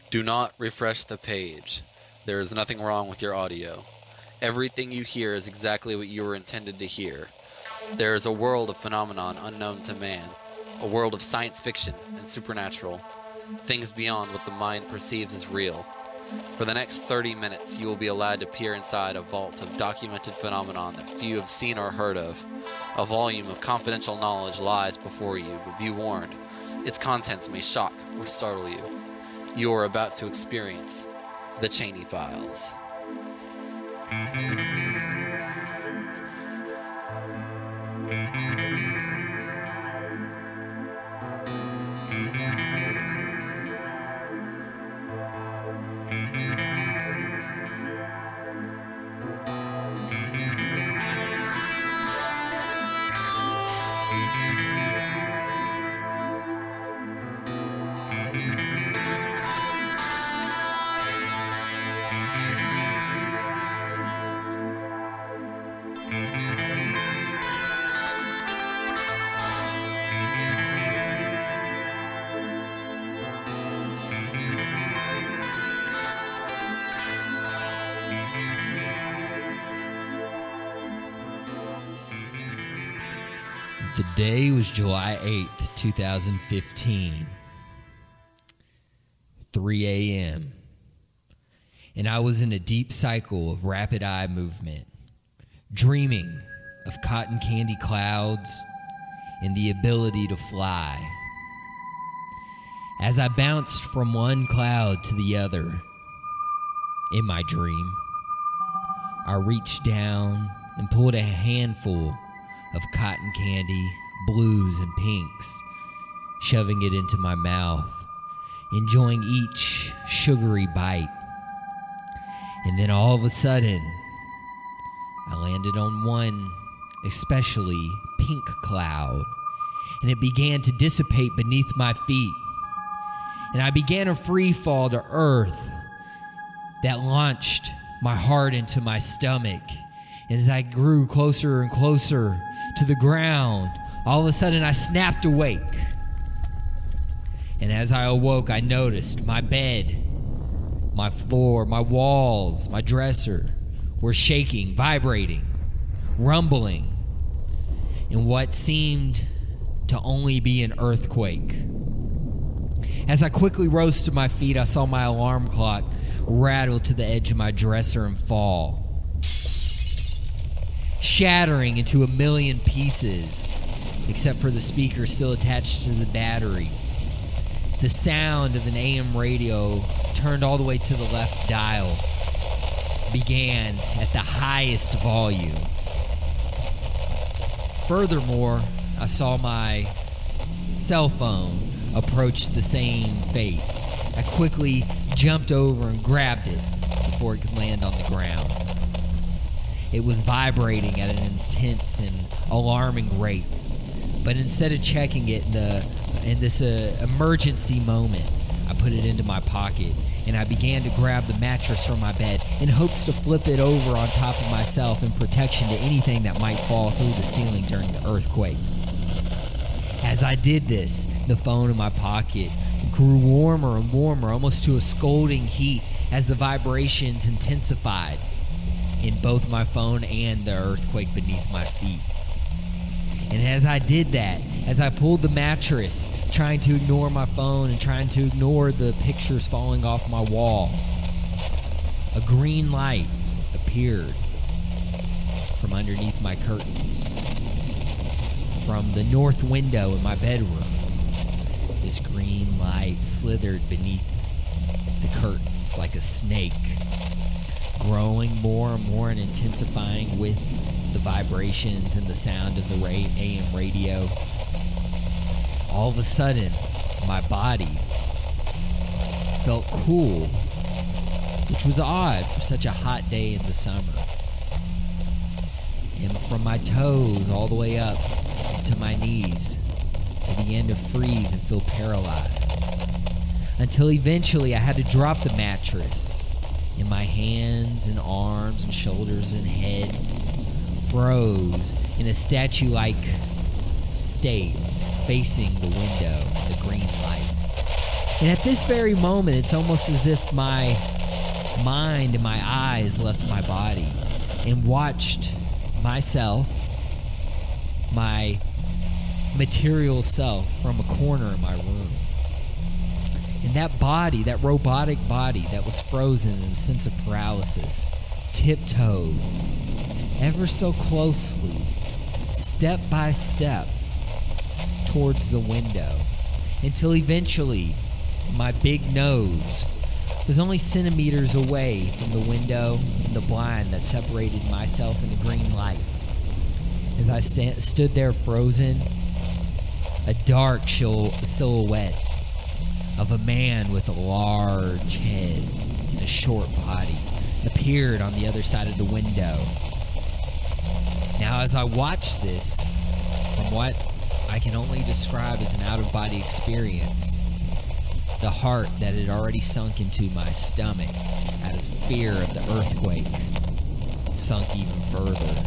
Do not refresh the page. There is nothing wrong with your audio. Everything you hear is exactly what you were intended to hear. There is a world of phenomenon unknown to man, a world of science fiction and supernatural, things beyond what the mind perceives as real. For the next 30 minutes, you will be allowed to peer inside a vault of documented phenomenon that few have seen or heard of. A volume of confidential knowledge lies before you, but be warned, its contents may shock or startle you. You are about to experience the Chaney Files. The day was July 8th, 2015, 3 a.m., and I was in a deep cycle of rapid eye movement, dreaming of cotton candy clouds and the ability to fly. As I bounced from one cloud to the other in my dream, I reached down and pulled a handful of cotton candy, blues and pinks, shoving it into my mouth, enjoying each sugary bite. And then all of a sudden, I landed on one especially pink cloud, and it began to dissipate beneath my feet. And I began a free fall to earth that launched my heart into my stomach. As I grew closer and closer to the ground, all of a sudden I snapped awake. And as I awoke, I noticed my bed, my floor, my walls, my dresser were shaking, vibrating, rumbling in what seemed to only be an earthquake. As I quickly rose to my feet, I saw my alarm clock rattle to the edge of my dresser and fall, shattering into a million pieces, except for the speaker still attached to the battery. The sound of an AM radio, turned all the way to the left dial, began at the highest volume. Furthermore, I saw my cell phone approach the same fate. I quickly jumped over and grabbed it before it could land on the ground. It was vibrating at an intense and alarming rate. But instead of checking it in this emergency moment, I put it into my pocket and I began to grab the mattress from my bed in hopes to flip it over on top of myself in protection to anything that might fall through the ceiling during the earthquake. As I did this, the phone in my pocket grew warmer and warmer, almost to a scalding heat as the vibrations intensified in both my phone and the earthquake beneath my feet. And as I did that, as I pulled the mattress, trying to ignore my phone and trying to ignore the pictures falling off my walls, a green light appeared from underneath my curtains, from the north window in my bedroom. This green light slithered beneath the curtains like a snake, growing more and more and intensifying with the vibrations and the sound of the AM radio. All of a sudden, my body felt cool, which was odd for such a hot day in the summer. And from my toes all the way up to my knees, I began to freeze and feel paralyzed. Until eventually I had to drop the mattress, and my hands and arms and shoulders and head froze in a statue-like state facing the window, the green light. And at this very moment, it's almost as if my mind and my eyes left my body and watched myself, my material self, from a corner in my room. And that body, that robotic body that was frozen in a sense of paralysis, tiptoed ever so closely, step by step, towards the window, until eventually my big nose was only centimeters away from the window and the blind that separated myself and the green light. As I stood there frozen, a dark silhouette of a man with a large head and a short body appeared on the other side of the window. Now, as I watched this, from what I can only describe as an out-of-body experience, the heart that had already sunk into my stomach out of fear of the earthquake sunk even further.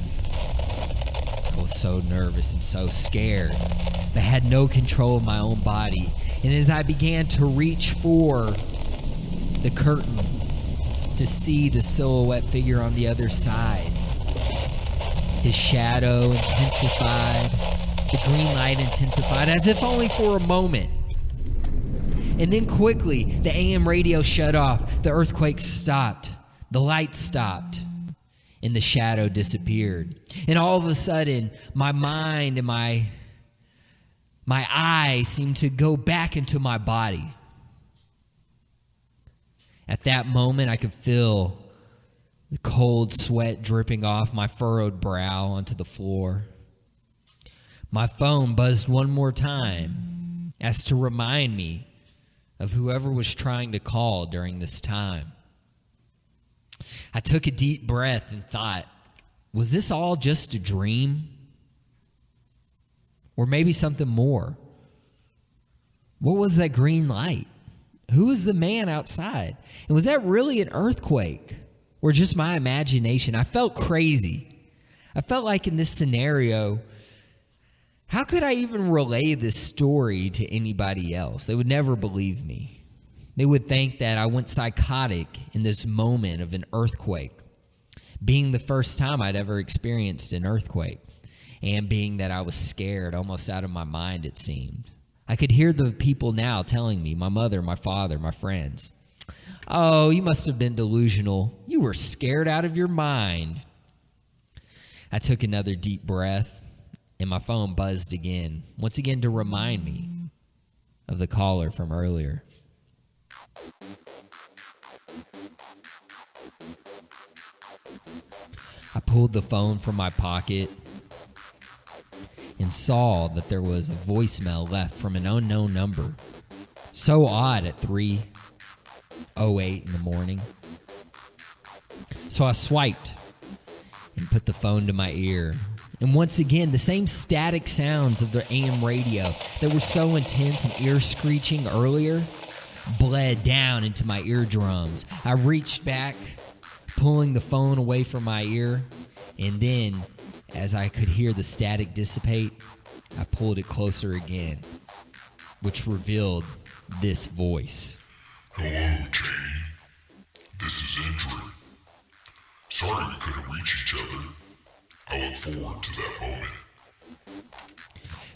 I was so nervous and so scared. I had no control of my own body. And as I began to reach for the curtain to see the silhouette figure on the other side, his shadow intensified, the green light intensified, as if only for a moment. And then quickly, the AM radio shut off, the earthquake stopped, the light stopped, and the shadow disappeared. And all of a sudden, my mind and my eyes seemed to go back into my body. At that moment, I could feel the cold sweat dripping off my furrowed brow onto the floor. My phone buzzed one more time as to remind me of whoever was trying to call during this time. I took a deep breath and thought, was this all just a dream? Or maybe something more? What was that green light? Who was the man outside? And was that really an earthquake? Or just my imagination? I felt crazy. I felt like in this scenario, how could I even relay this story to anybody else? They would never believe me. They would think that I went psychotic in this moment of an earthquake, being the first time I'd ever experienced an earthquake, and being that I was scared, almost out of my mind, it seemed. I could hear the people now telling me, my mother, my father, my friends, "Oh, you must have been delusional. You were scared out of your mind." I took another deep breath, and my phone buzzed again, once again to remind me of the caller from earlier. I pulled the phone from my pocket and saw that there was a voicemail left from an unknown number. So odd at 3:08 in the morning. So I swiped and put the phone to my ear. And once again, the same static sounds of the AM radio that were so intense and ear-screeching earlier bled down into my eardrums. I reached back, pulling the phone away from my ear, and then, as I could hear the static dissipate, I pulled it closer again, which revealed this voice. "Hello, Chaney. This is Andrew. Sorry we couldn't reach each other. I look forward to that moment."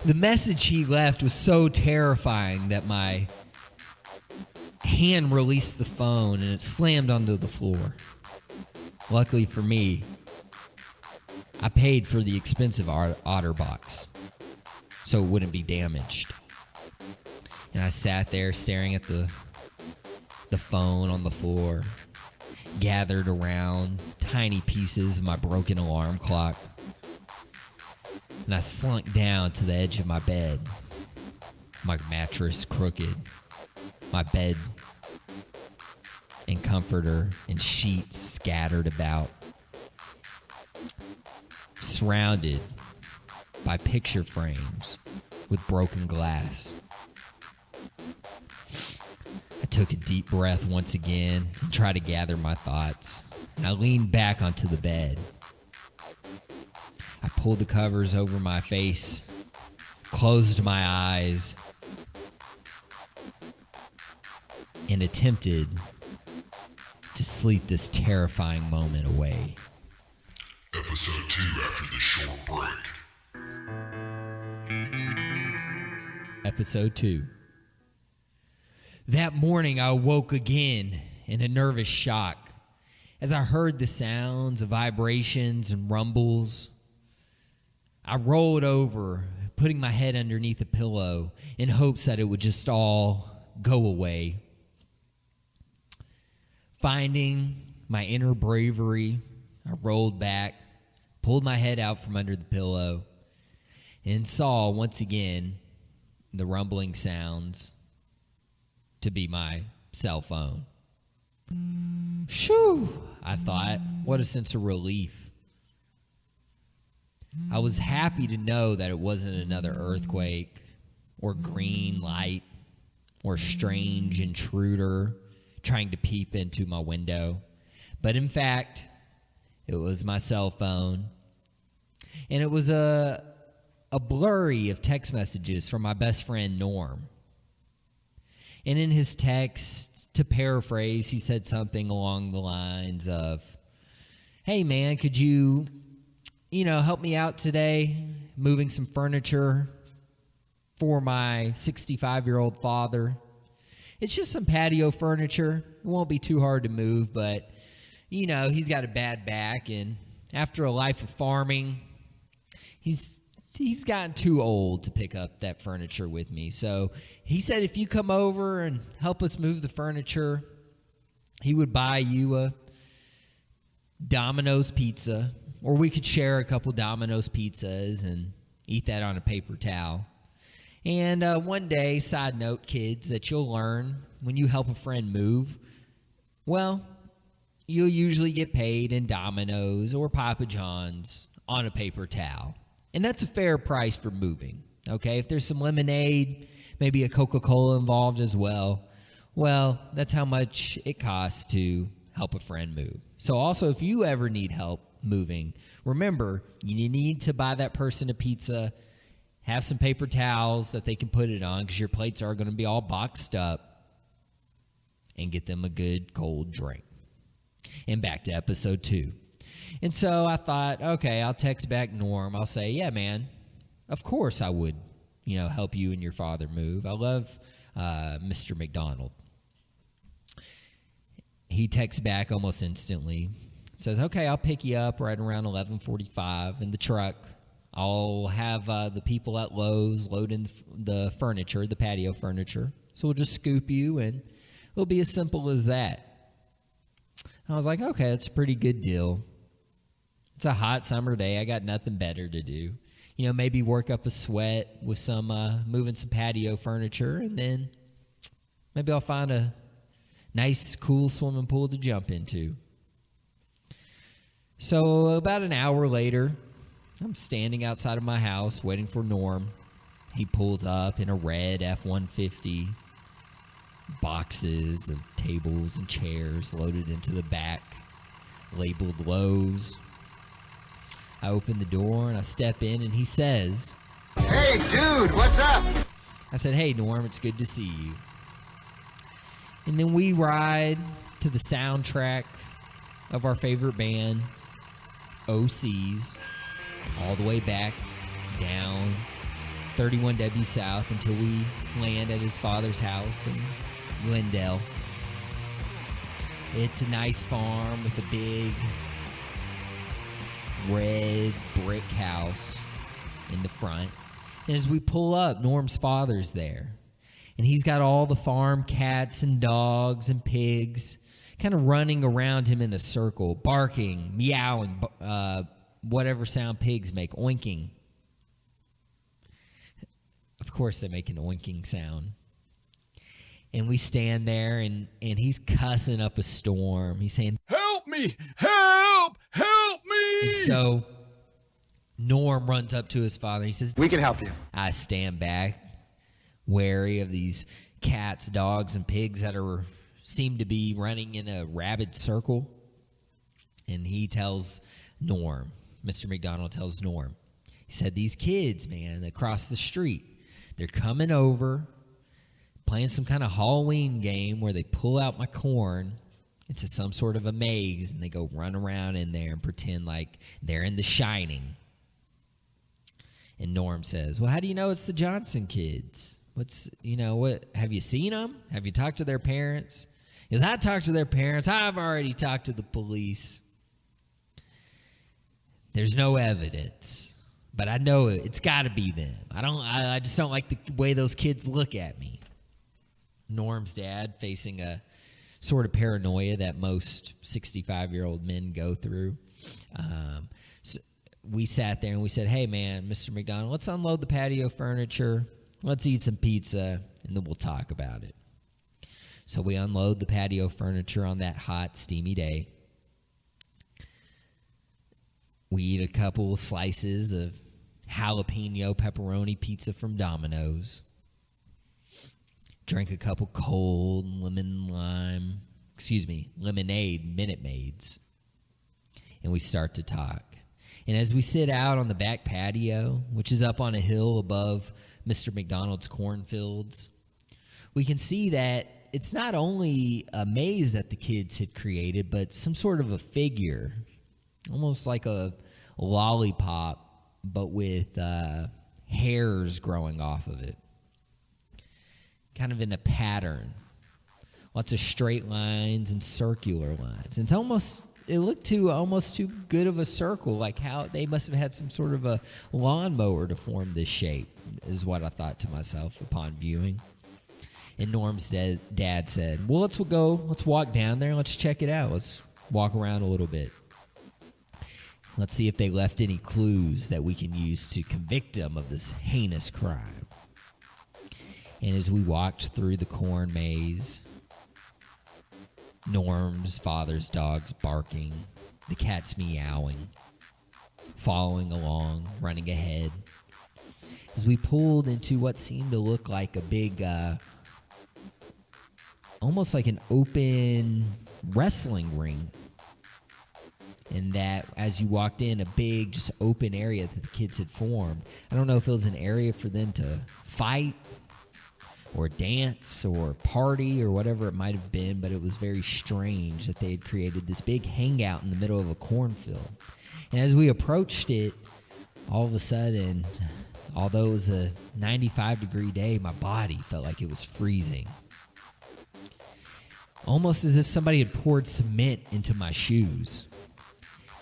The message he left was so terrifying that my hand released the phone and it slammed onto the floor. Luckily for me, I paid for the expensive OtterBox, so it wouldn't be damaged. And I sat there staring at the phone on the floor, gathered around tiny pieces of my broken alarm clock, and I slunk down to the edge of my bed, my mattress crooked, my bed and comforter and sheets scattered about, surrounded by picture frames with broken glass. I took a deep breath once again and tried to gather my thoughts. And I leaned back onto the bed. I pulled the covers over my face, closed my eyes, and attempted to sleep this terrifying moment away. Episode 2 after this short break. Episode 2. That morning I awoke again in a nervous shock as I heard the sounds of vibrations and rumbles. I rolled over, putting my head underneath a pillow in hopes that it would just all go away. Finding my inner bravery, I rolled back, pulled my head out from under the pillow, and saw once again the rumbling sounds to be my cell phone. Shoo, I thought, what a sense of relief. I was happy to know that it wasn't another earthquake or green light or strange intruder trying to peep into my window. But in fact, it was my cell phone. And it was a blurry of text messages from my best friend, Norm. And in his text, to paraphrase, he said something along the lines of, "Hey, man, could you help me out today, moving some furniture for my 65-year-old father. It's just some patio furniture. It won't be too hard to move, but, he's got a bad back, and after a life of farming, he's gotten too old to pick up that furniture with me. So he said if you come over and help us move the furniture, he would buy you a Domino's pizza, or we could share a couple Domino's pizzas and eat that on a paper towel. And one day, side note, kids, that you'll learn when you help a friend move, well, you'll usually get paid in Domino's or Papa John's on a paper towel. And that's a fair price for moving, okay? If there's some lemonade, maybe a Coca-Cola involved as well, that's how much it costs to help a friend move. So also, if you ever need help moving, remember, you need to buy that person a pizza, have some paper towels that they can put it on because your plates are going to be all boxed up, and get them a good cold drink. And back to episode 2. And so I thought, okay, I'll text back Norm. I'll say, yeah, man, of course I would, help you and your father move. I love Mr. McDonald. He texts back almost instantly. Says, okay, I'll pick you up right around 11:45 in the truck. I'll have the people at Lowe's load in the furniture, the patio furniture. So we'll just scoop you, and it'll be as simple as that. I was like, okay, that's a pretty good deal. It's a hot summer day. I got nothing better to do. Maybe work up a sweat with some moving some patio furniture, and then maybe I'll find a nice, cool swimming pool to jump into. So about an hour later, I'm standing outside of my house waiting for Norm. He pulls up in a red F-150, boxes of tables and chairs loaded into the back, labeled Lowe's. I open the door and I step in, and he says, "Hey, dude, what's up?" I said, "Hey, Norm, it's good to see you." And then we ride to the soundtrack of our favorite band, OC's, all the way back down 31W South until we land at his father's house in Glendale. It's a nice farm with a big red brick house in the front. And as we pull up, Norm's father's there. And he's got all the farm cats and dogs and pigs kind of running around him in a circle, barking, meowing, whatever sound pigs make, oinking. Of course they make an oinking sound. And we stand there, and he's cussing up a storm. He's saying, "Help me! Help! Help me!" And so Norm runs up to his father. He says, "We can help you." I stand back, wary of these cats, dogs, and pigs that seem to be running in a rabid circle. And he tells Norm, Mr. McDonald tells Norm, he said, "These kids, man, across the street, they're coming over. playing some kind of Halloween game where they pull out my corn into some sort of a maze, and they go run around in there and pretend like they're in The Shining. And Norm says, well, how do you know it's the Johnson kids? What, have you seen them? Have you talked to their parents? Because I talked to their parents. I've already talked to the police. There's no evidence, but I know it's got to be them. I just don't like the way those kids look at me. Norm's dad, facing a sort of paranoia that most 65-year-old men go through. So we sat there and we said, hey, man, Mr. McDonald, let's unload the patio furniture. Let's eat some pizza, and then we'll talk about it. So we unload the patio furniture on that hot, steamy day. We eat a couple slices of jalapeno pepperoni pizza from Domino's. Drink a couple cold lemonade Minute Maids. And we start to talk. And as we sit out on the back patio, which is up on a hill above Mr. McDonald's cornfields, we can see that it's not only a maze that the kids had created, but some sort of a figure, almost like a lollipop, but with hairs growing off of it, kind of in a pattern. Lots of straight lines and circular lines. And it looked almost too good of a circle, like how they must have had some sort of a lawnmower to form this shape, is what I thought to myself upon viewing. And Norm's dad said, well, let's walk down there and let's check it out. Let's walk around a little bit. Let's see if they left any clues that we can use to convict them of this heinous crime. And as we walked through the corn maze, Norm's father's dog's barking, the cat's meowing, following along, running ahead. As we pulled into what seemed to look like a big, almost like an open wrestling ring. And that as you walked in, a big, just open area that the kids had formed. I don't know if it was an area for them to fight or dance or party or whatever it might have been, but it was very strange that they had created this big hangout in the middle of a cornfield. And as we approached it, all of a sudden, although it was a 95-degree day, my body felt like it was freezing. Almost as if somebody had poured cement into my shoes.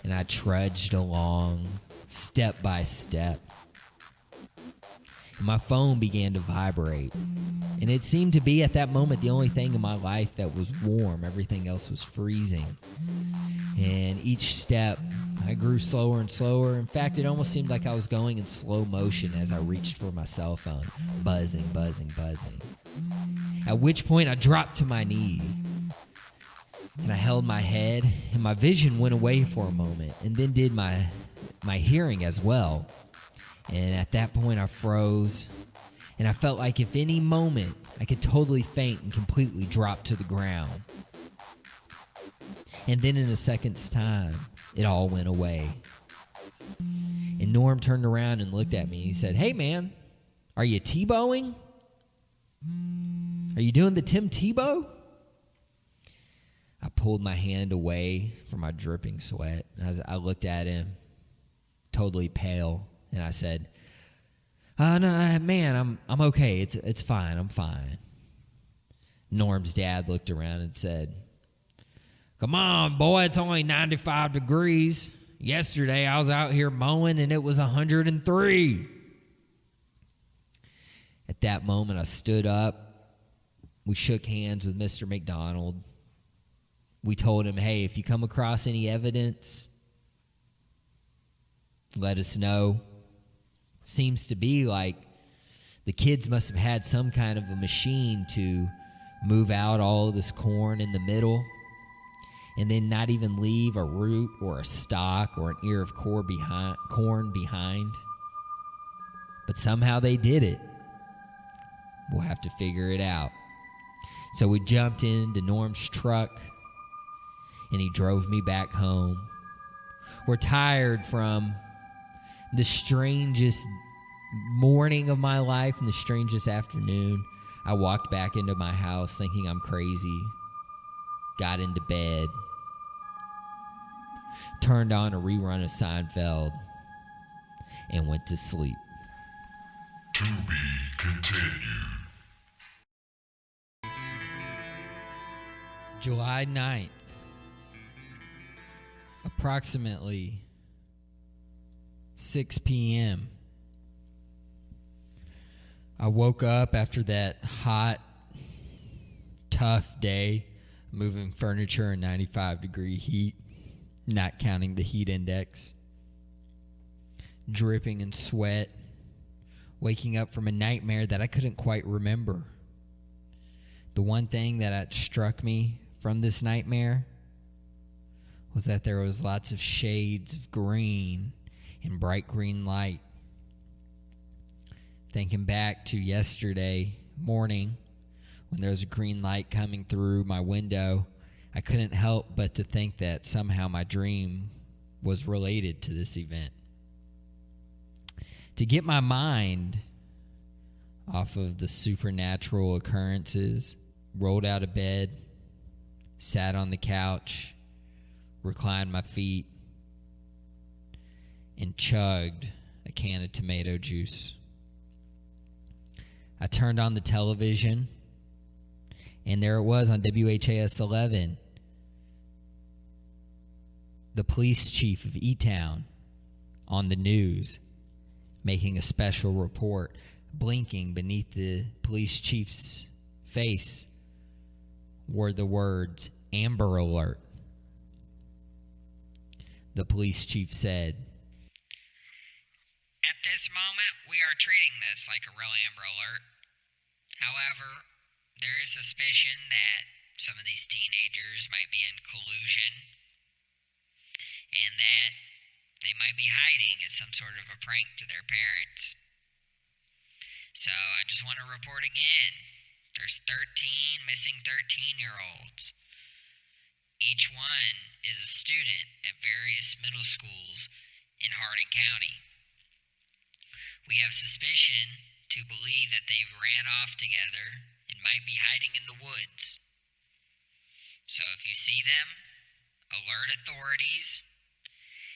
And I trudged along, step by step. And my phone began to vibrate. And it seemed to be, at that moment, the only thing in my life that was warm. Everything else was freezing. And each step, I grew slower and slower. In fact, it almost seemed like I was going in slow motion as I reached for my cell phone. Buzzing, buzzing, buzzing. At which point, I dropped to my knee. And I held my head, and my vision went away for a moment, and then did my hearing as well. And at that point, I froze, and I felt like if any moment, I could totally faint and completely drop to the ground. And then in a second's time, it all went away. And Norm turned around and looked at me, and he said, hey, man, are you Tebowing? Are you doing the Tim Tebow? I pulled my hand away from my dripping sweat. And I looked at him, totally pale, and I said, no, man, I'm okay. It's fine. I'm fine. Norm's dad looked around and said, come on, boy, it's only 95 degrees. Yesterday, I was out here mowing, and it was 103. At that moment, I stood up. We shook hands with Mr. McDonald. We told him, hey, if you come across any evidence, let us know. Seems to be like the kids must have had some kind of a machine to move out all of this corn in the middle and then not even leave a root or a stalk or an ear of corn behind. But somehow they did it. We'll have to figure it out. So we jumped into Norm's truck, and he drove me back home. We're tired from the strangest morning of my life and the strangest afternoon. I walked back into my house thinking I'm crazy, got into bed, turned on a rerun of Seinfeld, and went to sleep. To be continued. July 9th, approximately 6 p.m. I woke up after that hot, tough day, moving furniture in 95-degree heat, not counting the heat index, dripping in sweat, waking up from a nightmare that I couldn't quite remember. The one thing that had struck me from this nightmare was that there was lots of shades of green and bright green light. Thinking back to yesterday morning when there was a green light coming through my window, I couldn't help but to think that somehow my dream was related to this event. To get my mind off of the supernatural occurrences, rolled out of bed, sat on the couch, reclined my feet, and chugged a can of tomato juice. I turned on the television, and there it was on WHAS 11. The police chief of E-Town on the news, making a special report. Blinking beneath the police chief's face were the words, "Amber Alert." The police chief said, "At this moment, we are treating this like a real Amber Alert. However, there is suspicion that some of these teenagers might be in collusion and that they might be hiding as some sort of a prank to their parents. So I just want to report again. There's 13 missing 13-year-olds. Each one is a student at various middle schools in Hardin County. We have suspicion to believe that they ran off together and might be hiding in the woods. So if you see them, alert authorities.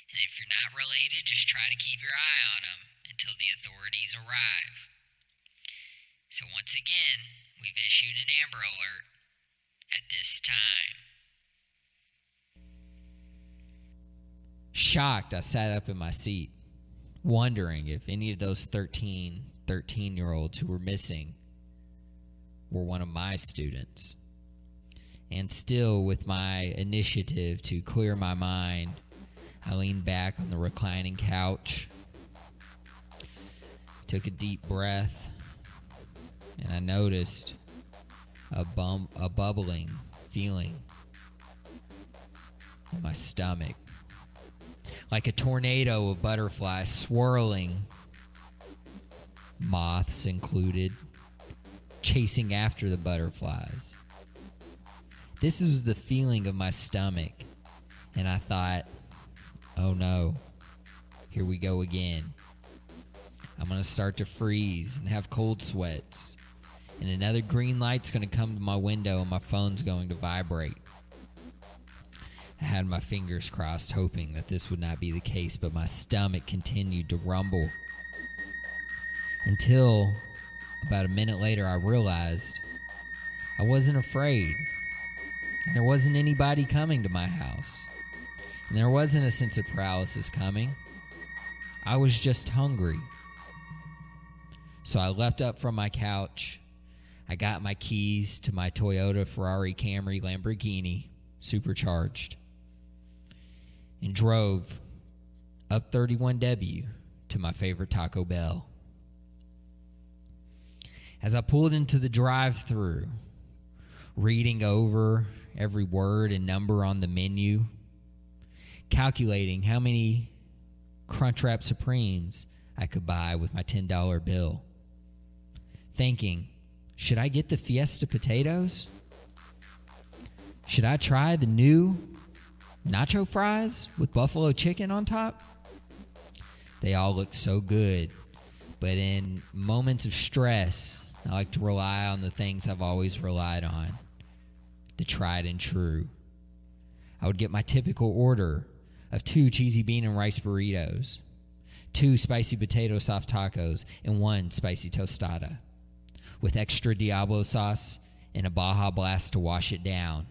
And if you're not related, just try to keep your eye on them until the authorities arrive. So once again, we've issued an Amber Alert at this time." Shocked, I sat up in my seat, wondering if any of those 13-year-olds who were missing were one of my students. And still, with my initiative to clear my mind, I leaned back on the reclining couch, took a deep breath, and I noticed a bubbling feeling in my stomach, like a tornado of butterflies swirling, moths included, chasing after the butterflies. This was the feeling of my stomach, and I thought, oh no, here we go again. I'm going to start to freeze and have cold sweats, and another green light's going to come to my window and my phone's going to vibrate. I had my fingers crossed, hoping that this would not be the case, but my stomach continued to rumble. Until about a minute later, I realized I wasn't afraid. There wasn't anybody coming to my house. And there wasn't a sense of paralysis coming. I was just hungry. So I leapt up from my couch. I got my keys to my Toyota, Ferrari, Camry, Lamborghini, supercharged, and drove up 31W to my favorite Taco Bell. As I pulled into the drive-thru, reading over every word and number on the menu, calculating how many Crunchwrap Supremes I could buy with my $10 bill, thinking, should I get the Fiesta potatoes? Should I try the new nacho fries with buffalo chicken on top? They all looked so good, but in moments of stress I like to rely on the things I've always relied on, the tried and true. I would get my typical order of 2 cheesy bean and rice burritos, 2 spicy potato soft tacos, and 1 spicy tostada, with extra Diablo sauce and a Baja Blast to wash it down.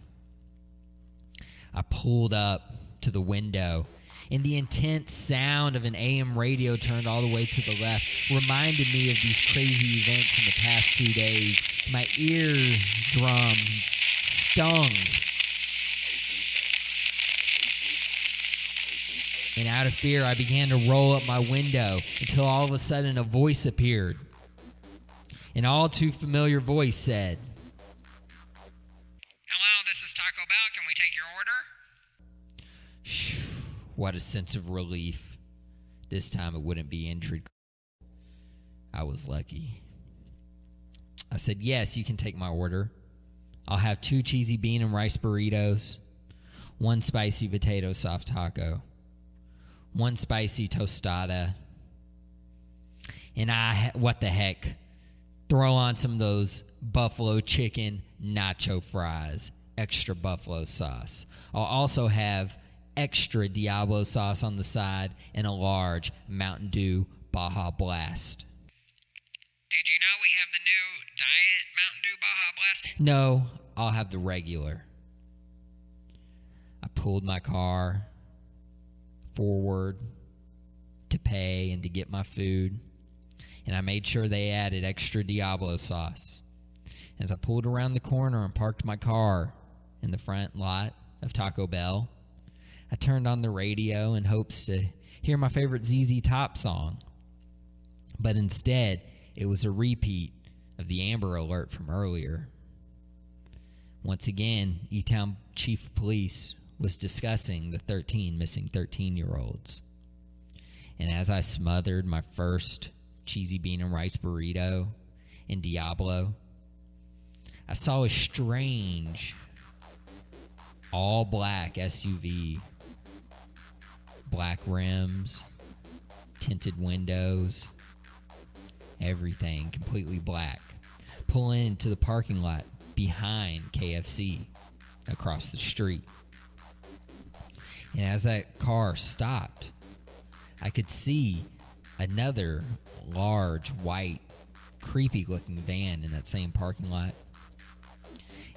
I pulled up to the window, and the intense sound of an AM radio turned all the way to the left reminded me of these crazy events in the past 2 days. My eardrum stung. And out of fear, I began to roll up my window until all of a sudden a voice appeared. An all too familiar voice said, Hello, this is Taco Bell. Can we take your order? Shh, what a sense of relief. This time it wouldn't be injured. I was lucky. I said, yes, you can take my order. I'll have 2 cheesy bean and rice burritos, 1 spicy potato soft taco, 1 spicy tostada, and what the heck, throw on some of those buffalo chicken nacho fries, extra buffalo sauce. I'll also have extra Diablo sauce on the side and a large Mountain Dew Baja Blast. Did you know we have the new Diet Mountain Dew Baja Blast? No, I'll have the regular. I pulled my car forward to pay and to get my food, and I made sure they added extra Diablo sauce. As I pulled around the corner and parked my car in the front lot of Taco Bell, I turned on the radio in hopes to hear my favorite ZZ Top song. But instead, it was a repeat of the Amber Alert from earlier. Once again, E-Town Chief of Police was discussing the 13 missing 13-year-olds. And as I smothered my first cheesy bean and rice burrito in Diablo, I saw a strange all-black SUV. Black rims, tinted windows, everything completely black. Pull into the parking lot behind KFC across the street. And as that car stopped, I could see another large, white, creepy-looking van in that same parking lot.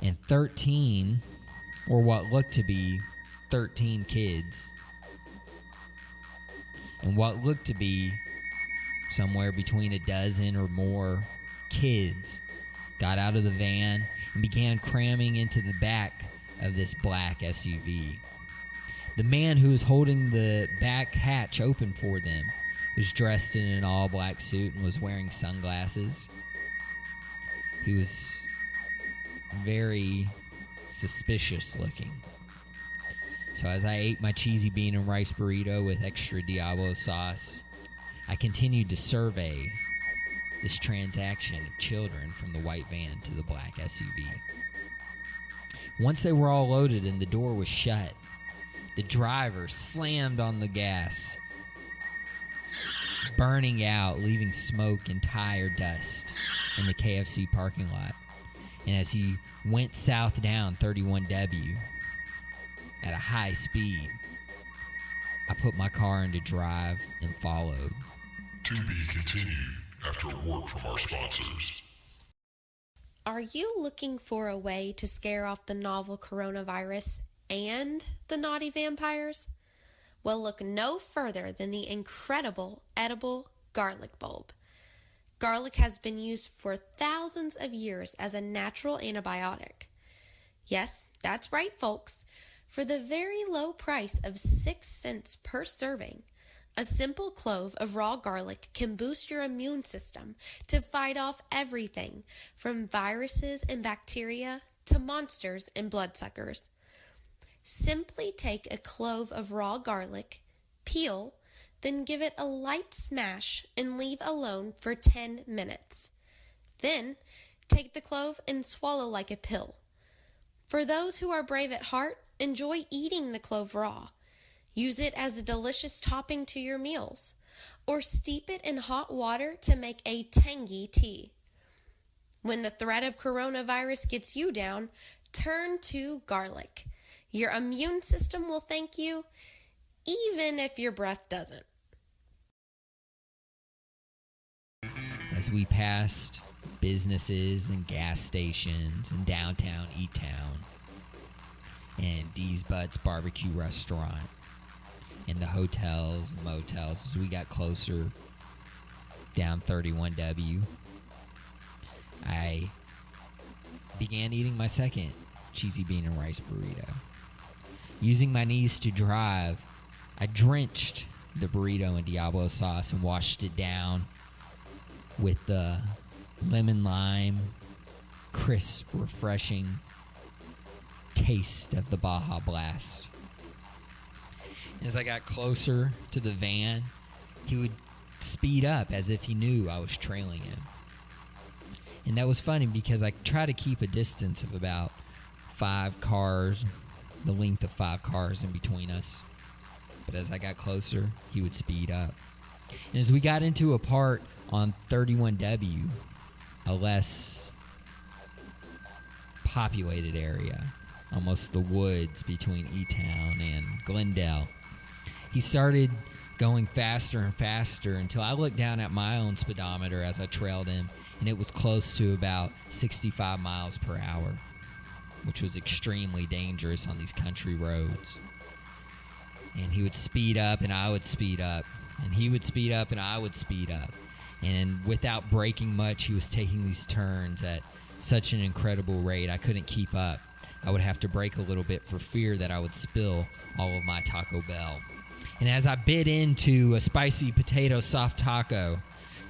And 13, or what looked to be 13 kids, and what looked to be somewhere between a dozen or more kids got out of the van and began cramming into the back of this black SUV. The man who was holding the back hatch open for them was dressed in an all-black suit and was wearing sunglasses. He was very suspicious looking. So as I ate my cheesy bean and rice burrito with extra Diablo sauce, I continued to survey this transaction of children from the white van to the black SUV. Once they were all loaded and the door was shut, the driver slammed on the gas, burning out, leaving smoke and tire dust in the KFC parking lot. And as he went south down 31W at a high speed, I put my car into drive and followed. To be continued after a word from our sponsors. Are you looking for a way to scare off the novel coronavirus and the naughty vampires? Well, look no further than the incredible edible garlic bulb. Garlic has been used for thousands of years as a natural antibiotic. Yes, that's right, folks. For the very low price of 6 cents per serving, a simple clove of raw garlic can boost your immune system to fight off everything from viruses and bacteria to monsters and bloodsuckers. Simply take a clove of raw garlic, peel, then give it a light smash and leave alone for 10 minutes. Then, take the clove and swallow like a pill. For those who are brave at heart, enjoy eating the clove raw. Use it as a delicious topping to your meals, or steep it in hot water to make a tangy tea. When the threat of coronavirus gets you down, turn to garlic. Your immune system will thank you, even if your breath doesn't. As we passed businesses and gas stations and downtown E-Town and D's Butts Barbecue Restaurant and the hotels and motels, as we got closer down 31W, I began eating my second cheesy bean and rice burrito. Using my knees to drive, I drenched the burrito in Diablo sauce and washed it down with the lemon lime, crisp, refreshing taste of the Baja Blast. As I got closer to the van, he would speed up as if he knew I was trailing him. And that was funny because I tried to keep a distance of about 5 cars, the length of 5 cars in between us. But as I got closer, he would speed up. And as we got into a part on 31W, a less populated area, almost the woods between E-Town and Glendale, he started going faster and faster until I looked down at my own speedometer as I trailed him, and it was close to about 65 miles per hour, which was extremely dangerous on these country roads. And he would speed up and I would speed up, and he would speed up and I would speed up. And without braking much, he was taking these turns at such an incredible rate, I couldn't keep up. I would have to brake a little bit for fear that I would spill all of my Taco Bell. And as I bit into a spicy potato soft taco,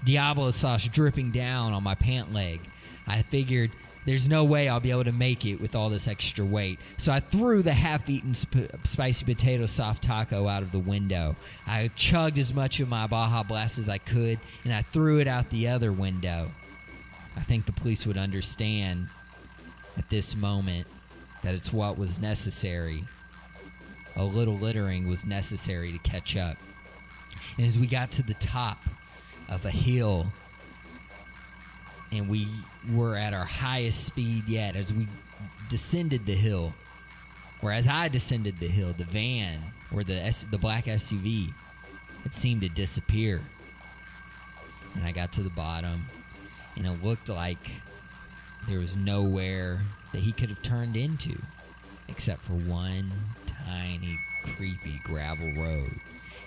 Diablo sauce dripping down on my pant leg, I figured there's no way I'll be able to make it with all this extra weight. So I threw the half-eaten spicy potato soft taco out of the window. I chugged as much of my Baja Blast as I could, and I threw it out the other window. I think the police would understand at this moment that it's what was necessary. A little littering was necessary to catch up. And as we got to the top of a hill, and we were at our highest speed yet, as we descended the hill, or as I descended the hill, the van, or the black SUV, it seemed to disappear. And I got to the bottom, and it looked like there was nowhere that he could have turned into, except for one tiny, creepy gravel road.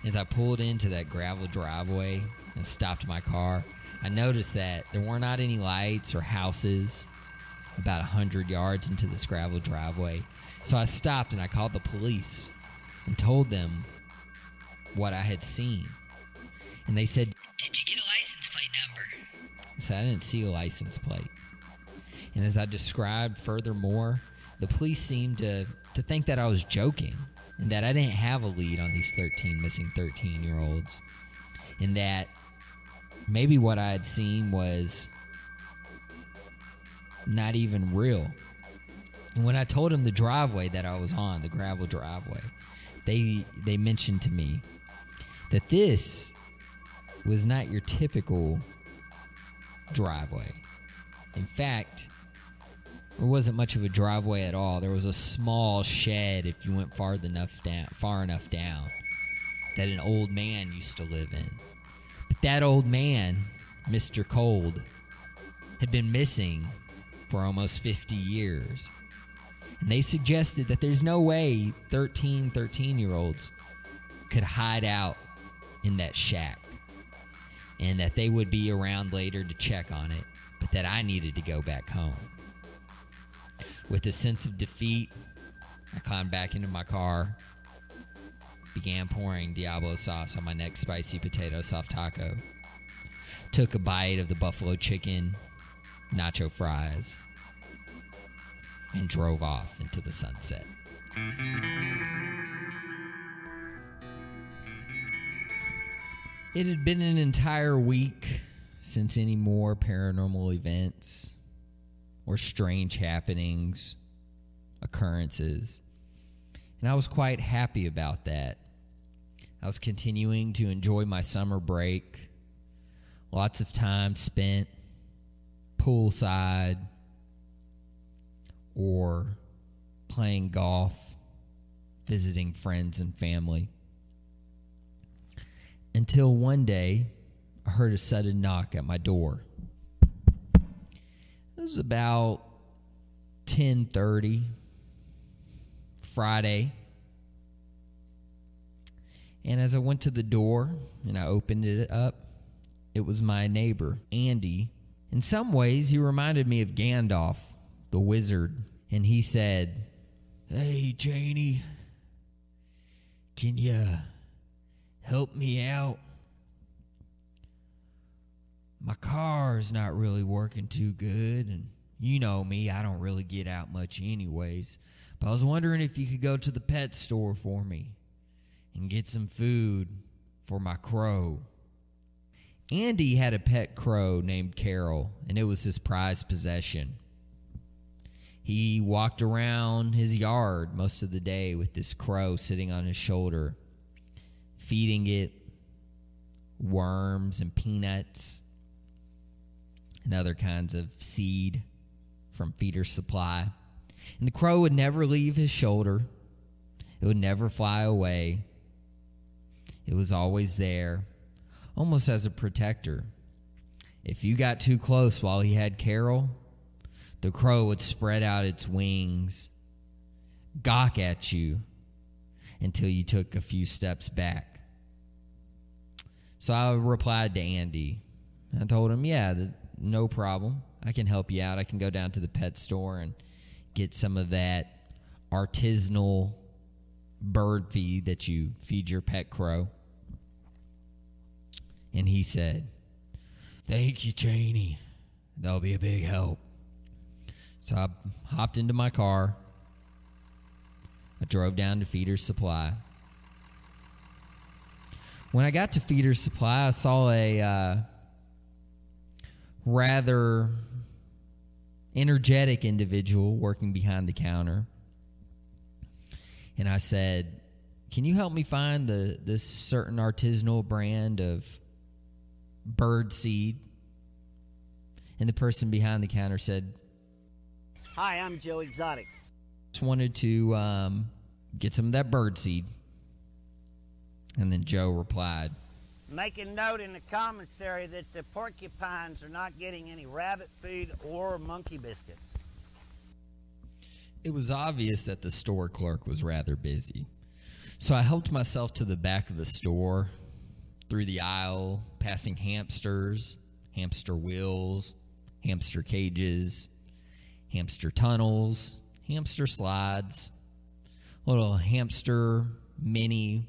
As I pulled into that gravel driveway and stopped my car, I noticed that there were not any lights or houses about 100 yards into this gravel driveway. So I stopped and I called the police and told them what I had seen. And they said, "Did you get a license plate number?" I said, "I didn't see a license plate." And as I described furthermore, the police seemed to think that I was joking and that I didn't have a lead on these missing 13-year-olds, and that maybe what I had seen was not even real. And when I told them the driveway that I was on, the gravel driveway, they mentioned to me that this was not your typical driveway. In fact, there wasn't much of a driveway at all. There was a small shed if you went far enough down that an old man used to live in. But that old man, Mr. Cold, had been missing for almost 50 years. And they suggested that there's no way 13-year-olds could hide out in that shack, and that they would be around later to check on it, but that I needed to go back home. With a sense of defeat, I climbed back into my car, began pouring Diablo sauce on my next spicy potato soft taco, took a bite of the buffalo chicken nacho fries, and drove off into the sunset. It had been an entire week since any more paranormal events or strange happenings, occurrences, and I was quite happy about that. I was continuing to enjoy my summer break, lots of time spent poolside or playing golf, visiting friends and family. Until one day, I heard a sudden knock at my door. It was about 10:30, Friday. And as I went to the door and I opened it up, it was my neighbor, Andy. In some ways, he reminded me of Gandalf, the wizard. And he said, "Hey, Chaney, can you help me out? My car's not really working too good, and you know me, I don't really get out much anyways. But I was wondering if you could go to the pet store for me and get some food for my crow." Andy had a pet crow named Carol, and it was his prized possession. He walked around his yard most of the day with this crow sitting on his shoulder, feeding it worms and peanuts and other kinds of seed from Feeder's Supply. And the crow would never leave his shoulder. It would never fly away. It was always there, almost as a protector. If you got too close while he had Carol, the crow would spread out its wings, gawk at you until you took a few steps back. So I replied to Andy. I told him, no problem. I can help you out. I can go down to the pet store and get some of that artisanal bird feed that you feed your pet crow. And he said, "Thank you, Chaney. That'll be a big help." So I hopped into my car. I drove down to Feeder's Supply. When I got to Feeder's Supply, I saw a rather energetic individual working behind the counter. And I said, "Can you help me find this certain artisanal brand of bird seed?" And the person behind the counter said, "Hi, I'm Joe Exotic." "Just wanted to get some of that bird seed." And then Joe replied, "Make a note in the commissary that the porcupines are not getting any rabbit food or monkey biscuits." It was obvious that the store clerk was rather busy. So I helped myself to the back of the store, through the aisle, passing hamsters, hamster wheels, hamster cages, hamster tunnels, hamster slides, little hamster mini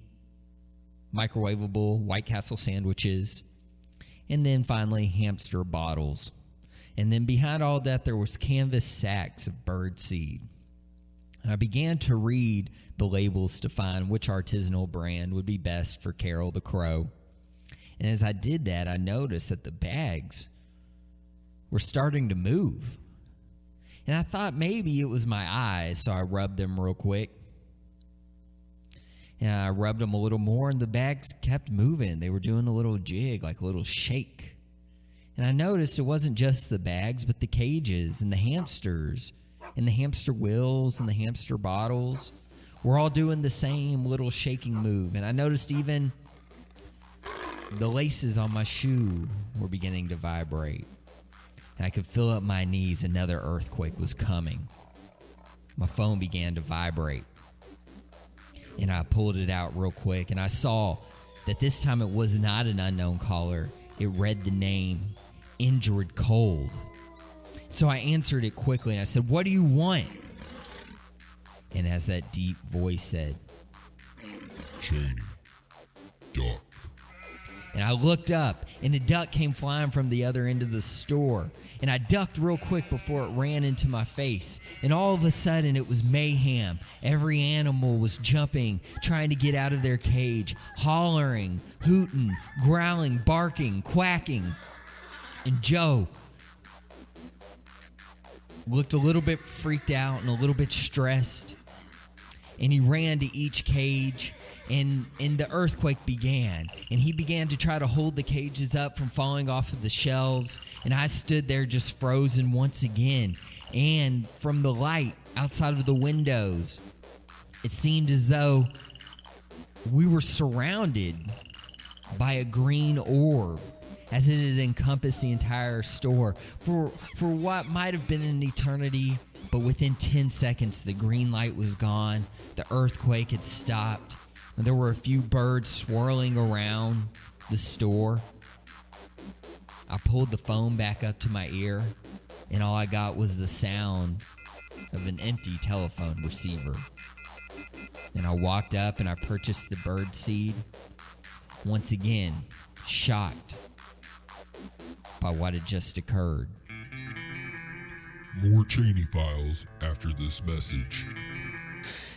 microwavable White Castle sandwiches, and then finally hamster bottles. And then behind all that, there was canvas sacks of bird seed. And I began to read the labels to find which artisanal brand would be best for Carol the crow. And as I did that, I noticed that the bags were starting to move. And I thought maybe it was my eyes, so I rubbed them real quick. And I rubbed them a little more, and the bags kept moving. They were doing a little jig, like a little shake. And I noticed it wasn't just the bags, but the cages and the hamsters and the hamster wheels and the hamster bottles were all doing the same little shaking move. And I noticed even the laces on my shoe were beginning to vibrate. And I could feel up my knees another earthquake was coming. My phone began to vibrate. And I pulled it out real quick, and I saw that this time it was not an unknown caller. It read the name, Injured Cold. So I answered it quickly, and I said, "What do you want?" And as that deep voice said, Chaney, duck. and I looked up, and a duck came flying from the other end of the store. And I ducked real quick before it ran into my face. And all of a sudden, it was mayhem. Every animal was jumping, trying to get out of their cage, hollering, hooting, growling, barking, quacking. And Joe looked a little bit freaked out and a little bit stressed. And he ran to each cage, and the earthquake began, and he began to try to hold the cages up from falling off of the shelves, and I stood there just frozen once again. And from the light outside of the windows, it seemed as though we were surrounded by a green orb, as it had encompassed the entire store for what might have been an eternity. But within 10 seconds, the green light was gone, the earthquake had stopped, and there were a few birds swirling around the store. I pulled the phone back up to my ear, and all I got was the sound of an empty telephone receiver. And I walked up and I purchased the bird seed, once again, shocked by what had just occurred. More Chaney Files after this message.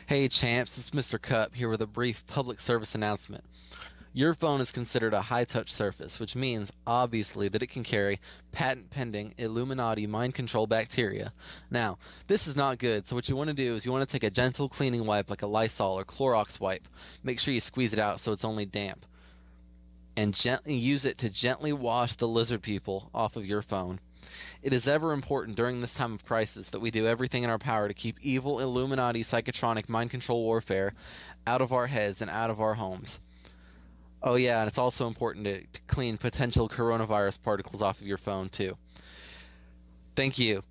Hey champs, it's Mr. Cup here with a brief public service announcement. Your phone is considered a high-touch surface, which means, obviously, that it can carry patent-pending Illuminati mind control bacteria. Now, this is not good, so what you want to do is you want to take a gentle cleaning wipe like a Lysol or Clorox wipe. Make sure you squeeze it out so it's only damp. And gently use it to gently wash the lizard people off of your phone. It is ever important during this time of crisis that we do everything in our power to keep evil Illuminati psychotronic mind control warfare out of our heads and out of our homes. Oh yeah, and it's also important to clean potential coronavirus particles off of your phone too. Thank you.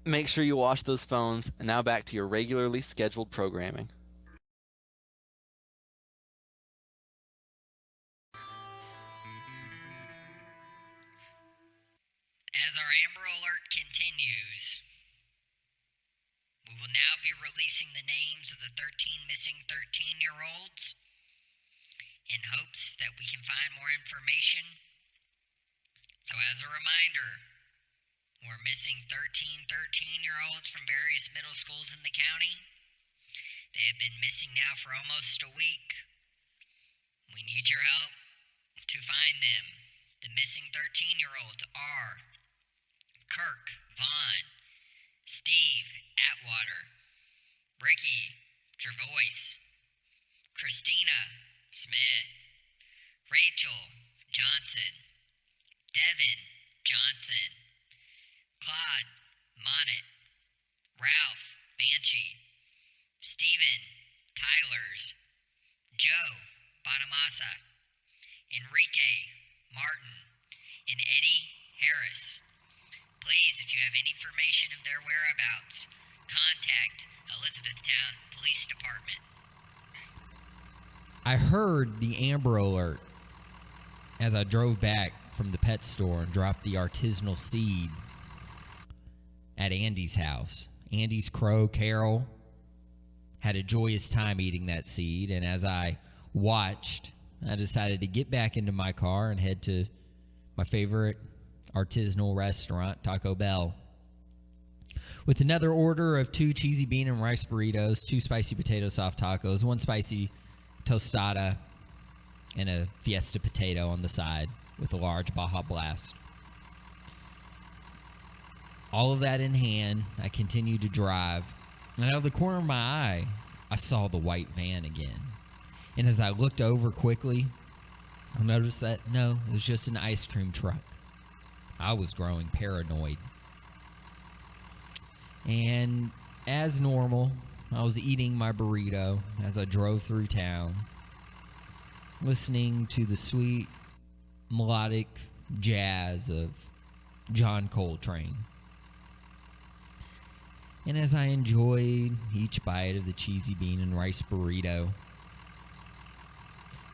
Make sure you wash those phones, and now back to your regularly scheduled programming. As our Amber Alert continues, we will now be releasing the names of the 13 missing 13-year-olds in hopes that we can find more information. So as a reminder, we're missing 13 13-year-olds from various middle schools in the county. They have been missing now for almost a week. We need your help to find them. The missing 13-year-olds are Kirk Vaughn, Steve Atwater, Ricky Gervais, Christina Smith, Rachel Johnson, Devin Johnson, Claude Monnet, Ralph Banshee, Stephen Tylers, Joe Bonamassa, Enrique Martin, and Eddie Harris. Please, if you have any information of their whereabouts, contact Elizabethtown Police Department. I heard the Amber Alert as I drove back from the pet store and dropped the artisanal seed at Andy's house. Andy's crow, Carol, had a joyous time eating that seed, and as I watched, I decided to get back into my car and head to my favorite artisanal restaurant, Taco Bell, with another order of 2 cheesy bean and rice burritos, 2 spicy potato soft tacos, 1 spicy tostada, and a fiesta potato on the side with a large Baja Blast. All of that in hand, I continued to drive, and out of the corner of my eye, I saw the white van again. And as I looked over quickly, I noticed that, no, it was just an ice cream truck. I was growing paranoid. And as normal, I was eating my burrito as I drove through town, listening to the sweet, melodic jazz of John Coltrane. And as I enjoyed each bite of the cheesy bean and rice burrito,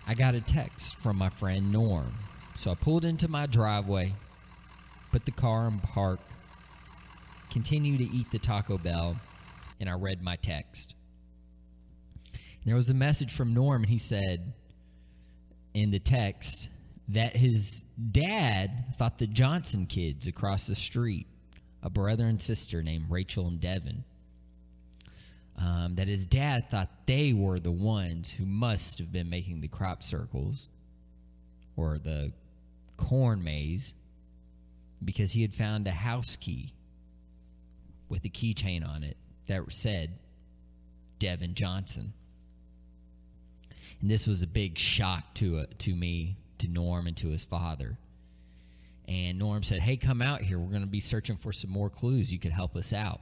I got a text from my friend Norm. So I pulled into my driveway, put the car in park, continued to eat the Taco Bell, and I read my text. And there was a message from Norm, and he said in the text that his dad thought the Johnson kids across the street, a brother and sister named Rachel and Devin, that his dad thought they were the ones who must have been making the crop circles or the corn maze, because he had found a house key with a keychain on it that said Devin Johnson. And this was a big shock to me, to Norm, and to his father. And Norm said, hey, come out here. We're going to be searching for some more clues. You could help us out.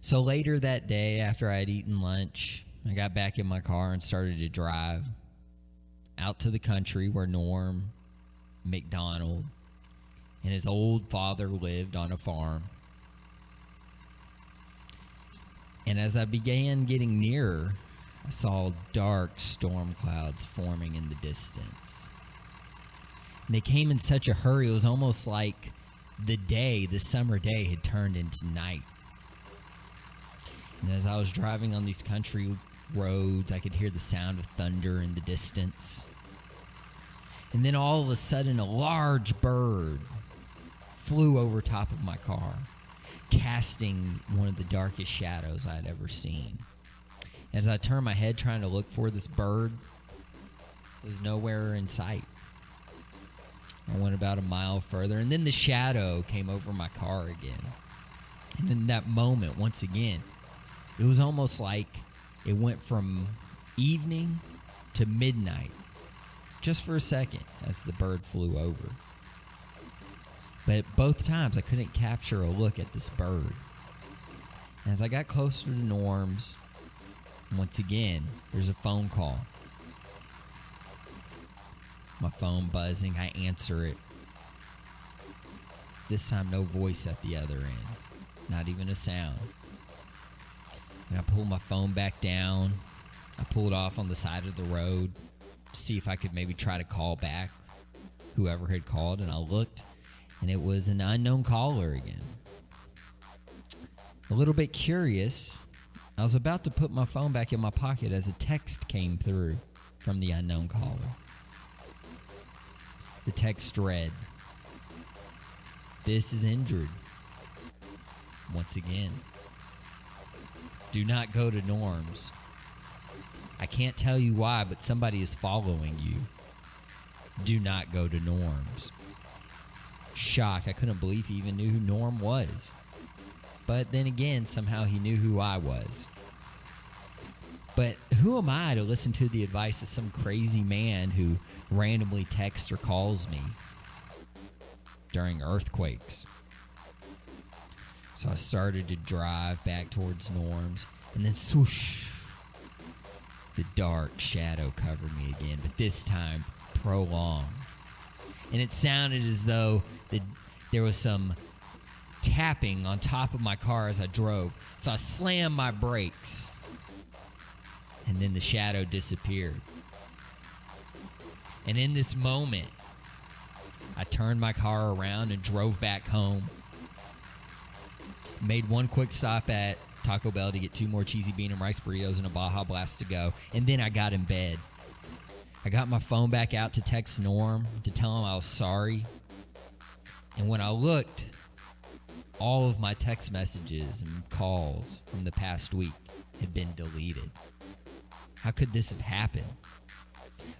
So later that day, after I had eaten lunch, I got back in my car and started to drive out to the country where Norm McDonald and his old father lived on a farm. And as I began getting nearer, I saw dark storm clouds forming in the distance. And they came in such a hurry, it was almost like the summer day, had turned into night. And as I was driving on these country roads, I could hear the sound of thunder in the distance. And then all of a sudden, a large bird flew over top of my car, casting one of the darkest shadows I had ever seen. As I turned my head trying to look for this bird, it was nowhere in sight. I went about a mile further, and then the shadow came over my car again. And in that moment, once again, it was almost like it went from evening to midnight, just for a second, as the bird flew over. But both times, I couldn't capture a look at this bird. As I got closer to Norm's, once again, there's a phone call. My phone buzzing, I answer it. This time, no voice at the other end, not even a sound. And I pulled my phone back down. I pulled off on the side of the road to see if I could maybe try to call back whoever had called. And I looked, and it was an unknown caller again. A little bit curious, I was about to put my phone back in my pocket as a text came through from the unknown caller. The text read, "This is injured. Once again. Do not go to Norm's. I can't tell you why, but somebody is following you. Do not go to Norm's." Shocked, I couldn't believe he even knew who Norm was. But then again, somehow he knew who I was. But who am I to listen to the advice of some crazy man who randomly texts or calls me during earthquakes? So I started to drive back towards Norm's, and then swoosh, the dark shadow covered me again, but this time prolonged. And it sounded as though there was some tapping on top of my car as I drove. So I slammed my brakes, and then the shadow disappeared. And in this moment, I turned my car around and drove back home. Made one quick stop at Taco Bell to get 2 more cheesy bean and rice burritos and a Baja Blast to go. And then I got in bed. I got my phone back out to text Norm to tell him I was sorry. And when I looked, all of my text messages and calls from the past week had been deleted. How could this have happened?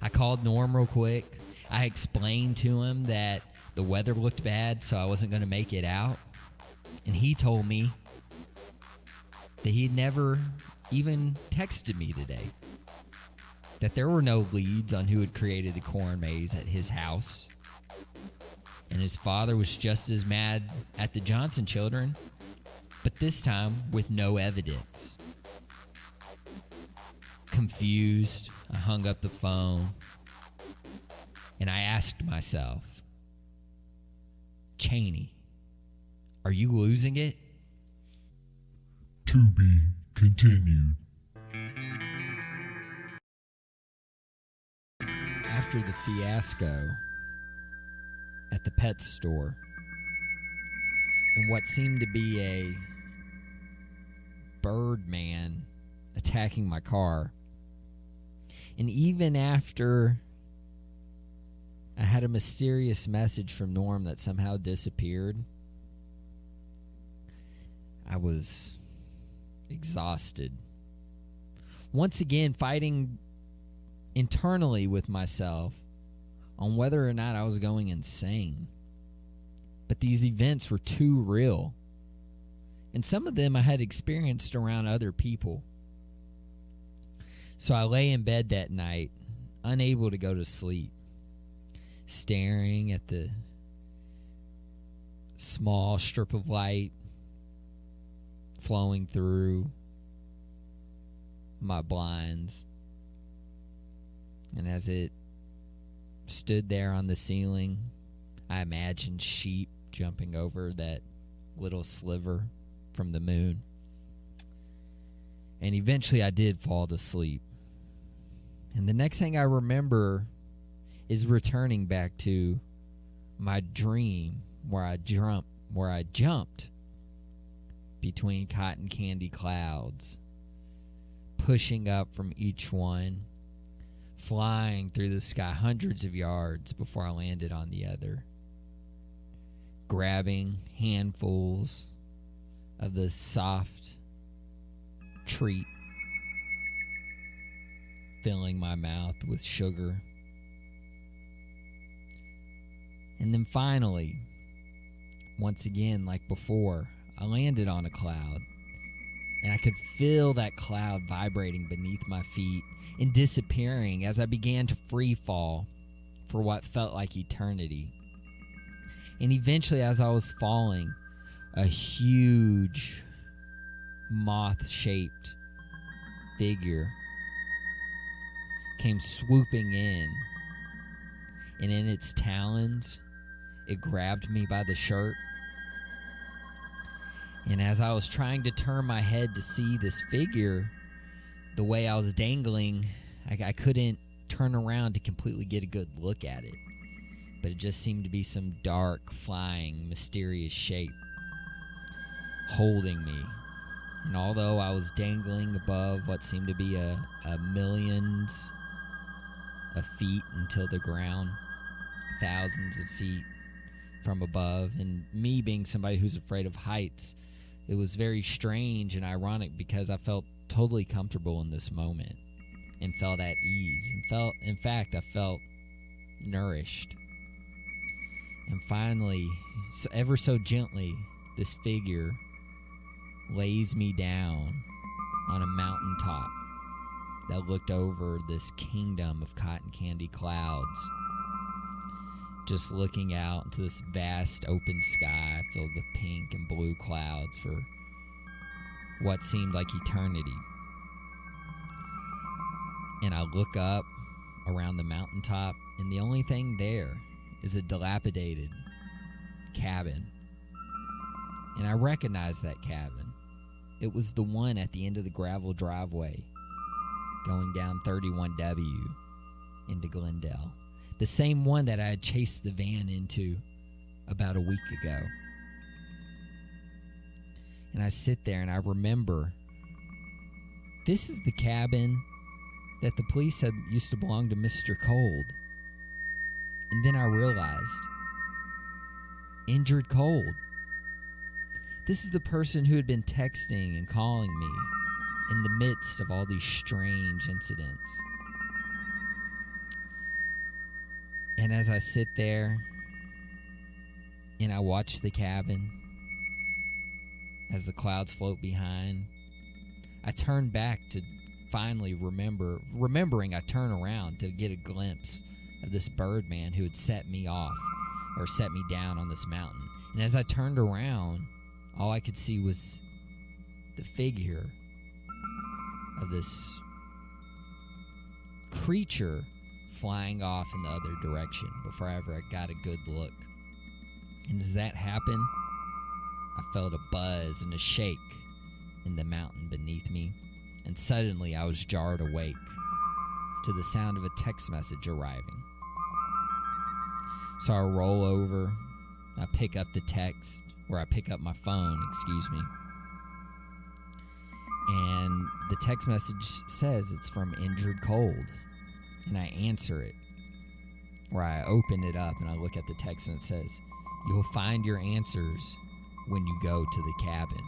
I called Norm real quick. I explained to him that the weather looked bad, so I wasn't going to make it out. And he told me that he had never even texted me today. That there were no leads on who had created the corn maze at his house. And his father was just as mad at the Johnson children, but this time with no evidence. Confused, I hung up the phone, and I asked myself, Chaney, are you losing it? To be continued. After the fiasco at the pet store, and what seemed to be a bird man attacking my car, and even after I had a mysterious message from Norm that somehow disappeared, I was exhausted. Once again, fighting internally with myself on whether or not I was going insane. But these events were too real. And some of them I had experienced around other people. So I lay in bed that night, unable to go to sleep, staring at the small strip of light flowing through my blinds. And as it stood there on the ceiling, I imagined sheep jumping over that little sliver from the moon. And eventually I did fall to sleep. And the next thing I remember is returning back to my dream where I jumped between cotton candy clouds, pushing up from each one, flying through the sky hundreds of yards before I landed on the other, grabbing handfuls of the soft treat, filling my mouth with sugar. And then finally, once again, like before, I landed on a cloud, and I could feel that cloud vibrating beneath my feet and disappearing as I began to free fall for what felt like eternity. And eventually, as I was falling, a huge moth-shaped figure came swooping in, and in its talons, it grabbed me by the shirt. And as I was trying to turn my head to see this figure, the way I was dangling, I couldn't turn around to completely get a good look at it. But it just seemed to be some dark, flying, mysterious shape holding me. And although I was dangling above what seemed to be a millions of feet until the ground, thousands of feet from above, and me being somebody who's afraid of heights, it was very strange and ironic because I felt totally comfortable in this moment and felt at ease and I felt nourished. And finally, ever so gently, this figure lays me down on a mountaintop that looked over this kingdom of cotton candy clouds, just looking out into this vast open sky filled with pink and blue clouds for what seemed like eternity. And I look up around the mountaintop, and the only thing there is a dilapidated cabin. And I recognized that cabin. It was the one at the end of the gravel driveway going down 31W into Glendale. The same one that I had chased the van into about a week ago. And I sit there and I remember, this is the cabin that the police said used to belong to Mr. Cold. And then I realized, Injured Cold. This is the person who had been texting and calling me in the midst of all these strange incidents. And as I sit there and I watch the cabin as the clouds float behind, I turn back to finally remembering I turn around to get a glimpse of this Birdman who had set me off or set me down on this mountain. And as I turned around, all I could see was the figure of this creature flying off in the other direction before I ever got a good look. And as that happened, I felt a buzz and a shake in the mountain beneath me, and suddenly I was jarred awake to the sound of a text message arriving. So I roll over, I pick up the text, or I pick up my phone, and the text message says it's from Injured Cold. And I answer it, or I open it up and I look at the text and it says, "You'll find your answers when you go to the cabin."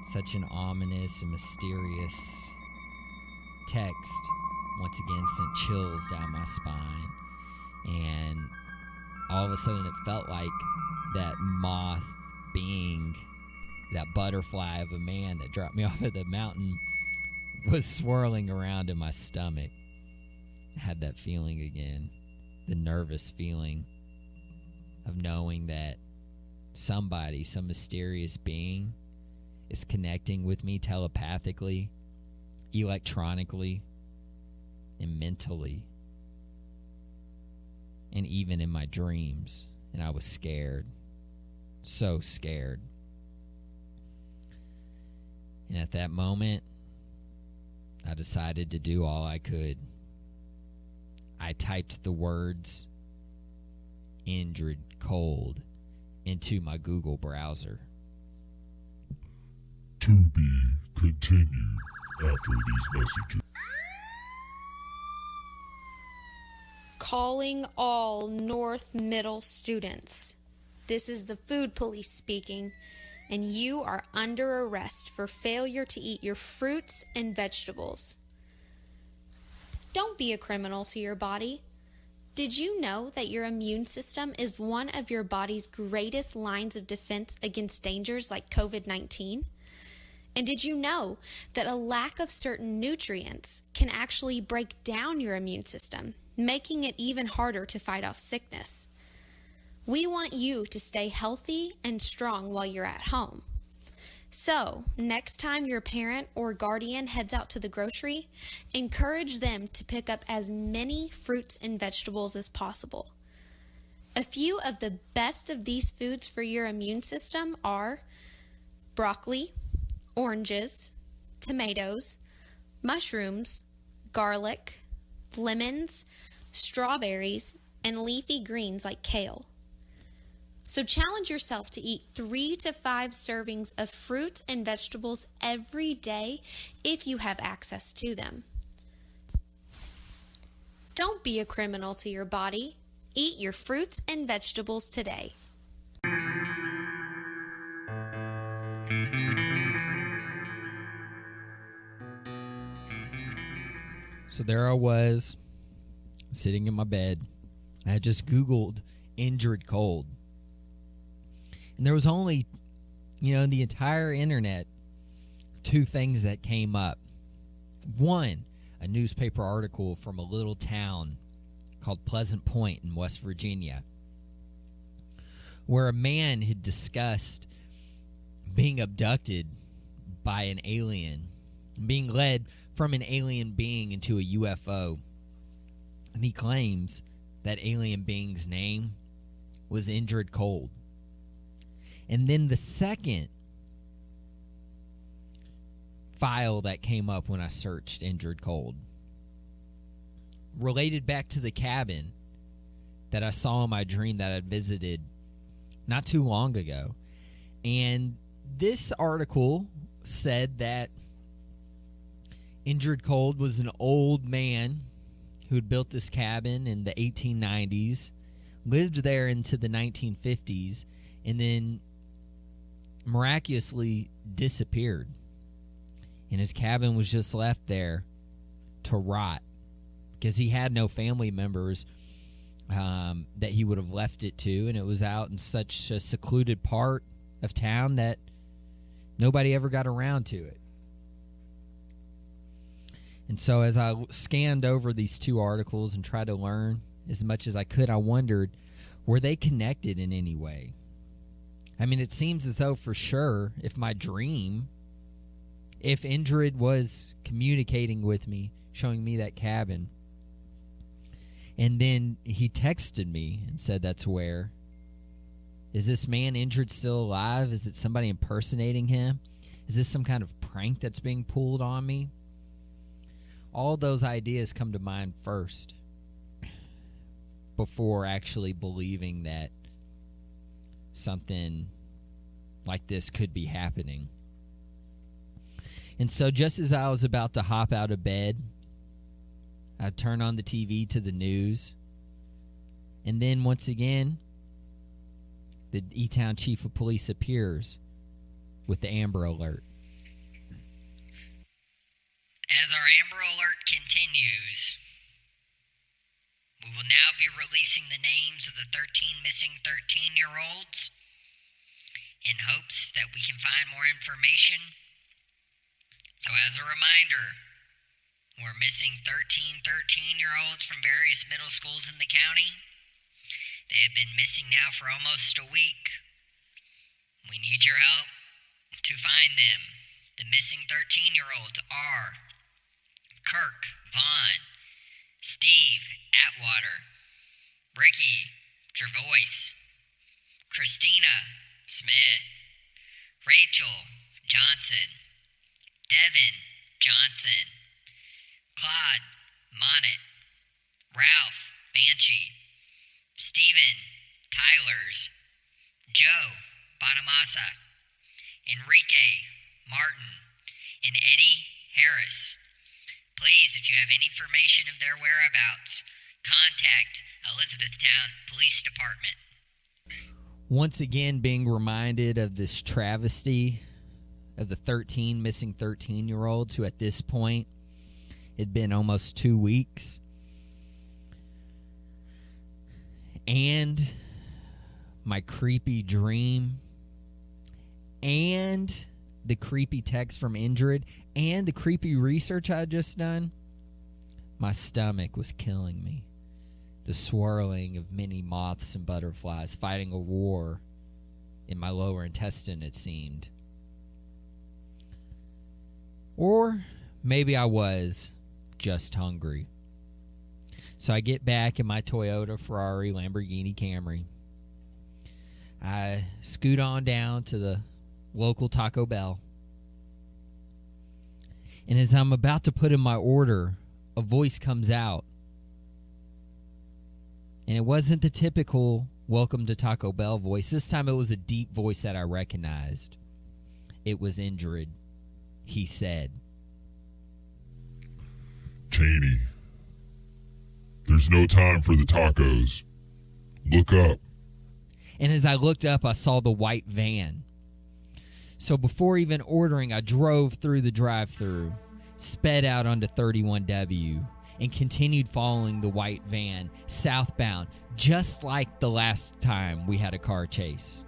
Such an ominous and mysterious text once again sent chills down my spine. And all of a sudden it felt like that moth being, that butterfly of a man that dropped me off of the mountain, was swirling around in my stomach. I had that feeling again, the nervous feeling of knowing that somebody, some mysterious being, is connecting with me telepathically, electronically, and mentally, and even in my dreams. And I was scared, so scared. And at that moment, I decided to do all I could. I typed the words "Indrid Cold" into my Google browser. To be continued after these messages. Calling all North Middle students. This is the food police speaking, and you are under arrest for failure to eat your fruits and vegetables. Don't be a criminal to your body. Did you know that your immune system is one of your body's greatest lines of defense against dangers like COVID-19? And did you know that a lack of certain nutrients can actually break down your immune system, making it even harder to fight off sickness? We want you to stay healthy and strong while you're at home. So, next time your parent or guardian heads out to the grocery, encourage them to pick up as many fruits and vegetables as possible. A few of the best of these foods for your immune system are broccoli, oranges, tomatoes, mushrooms, garlic, lemons, strawberries, and leafy greens like kale. So challenge yourself to eat 3 to 5 servings of fruits and vegetables every day if you have access to them. Don't be a criminal to your body. Eat your fruits and vegetables today. So there I was, sitting in my bed. I had just Googled "Indrid Cold." And there was only, in the entire internet, 2 things that came up. One, a newspaper article from a little town called Pleasant Point in West Virginia, where a man had discussed being abducted by an alien, being led from an alien being into a UFO. And he claims that alien being's name was Indrid Cold. And then the second file that came up when I searched Indrid Cold related back to the cabin that I saw in my dream that I'd visited not too long ago. And this article said that Indrid Cold was an old man who had built this cabin in the 1890s, lived there into the 1950s, and then miraculously disappeared. And his cabin was just left there to rot because he had no family members that he would have left it to, and it was out in such a secluded part of town that nobody ever got around to it. And so as I scanned over these 2 articles and tried to learn as much as I could, I wondered, were they connected in any way? I mean, it seems as though for sure, if Indrid was communicating with me, showing me that cabin, and then he texted me and said that's where. Is this man Indrid still alive? Is it somebody impersonating him? Is this some kind of prank that's being pulled on me? All those ideas come to mind first before actually believing that something like this could be happening. And so just as I was about to hop out of bed, I turn on the TV to the news. And then once again, the E-Town Chief of Police appears with the Amber Alert. As our Amber Alert continues, we will now be releasing the names of the 13 missing 13-year-olds in hopes that we can find more information. So as a reminder, We're missing 13 13-year-olds from various middle schools in the county. They have been missing now for almost a week. We need your help to find them. The missing 13-year-olds are Kirk Vaughn, Steve Atwater, Ricky Gervais, Christina Smith, Rachel Johnson, Devin Johnson, Claude Monnet, Ralph Banshee, Stephen Tylers, Joe Bonamassa, Enrique Martin, and Eddie Harris. Please, if you have any information of their whereabouts, contact Elizabethtown Police Department. Once again, being reminded of this travesty of the 13 missing 13-year-olds who at this point had been almost 2 weeks. And my creepy dream, and the creepy text from Indrid, and the creepy research I had just done, my stomach was killing me. The swirling of many moths and butterflies fighting a war in my lower intestine, it seemed. Or maybe I was just hungry. So I get back in my Toyota, Ferrari, Lamborghini, Camry. I scoot on down to the local Taco Bell. And as I'm about to put in my order, a voice comes out. And it wasn't the typical welcome to Taco Bell voice. This time it was a deep voice that I recognized. It was Indrid. He said, Chaney, there's no time for the tacos. Look up. And as I looked up, I saw the white van. So before even ordering, I drove through the drive-thru, sped out onto 31W, and continued following the white van southbound, just like the last time we had a car chase.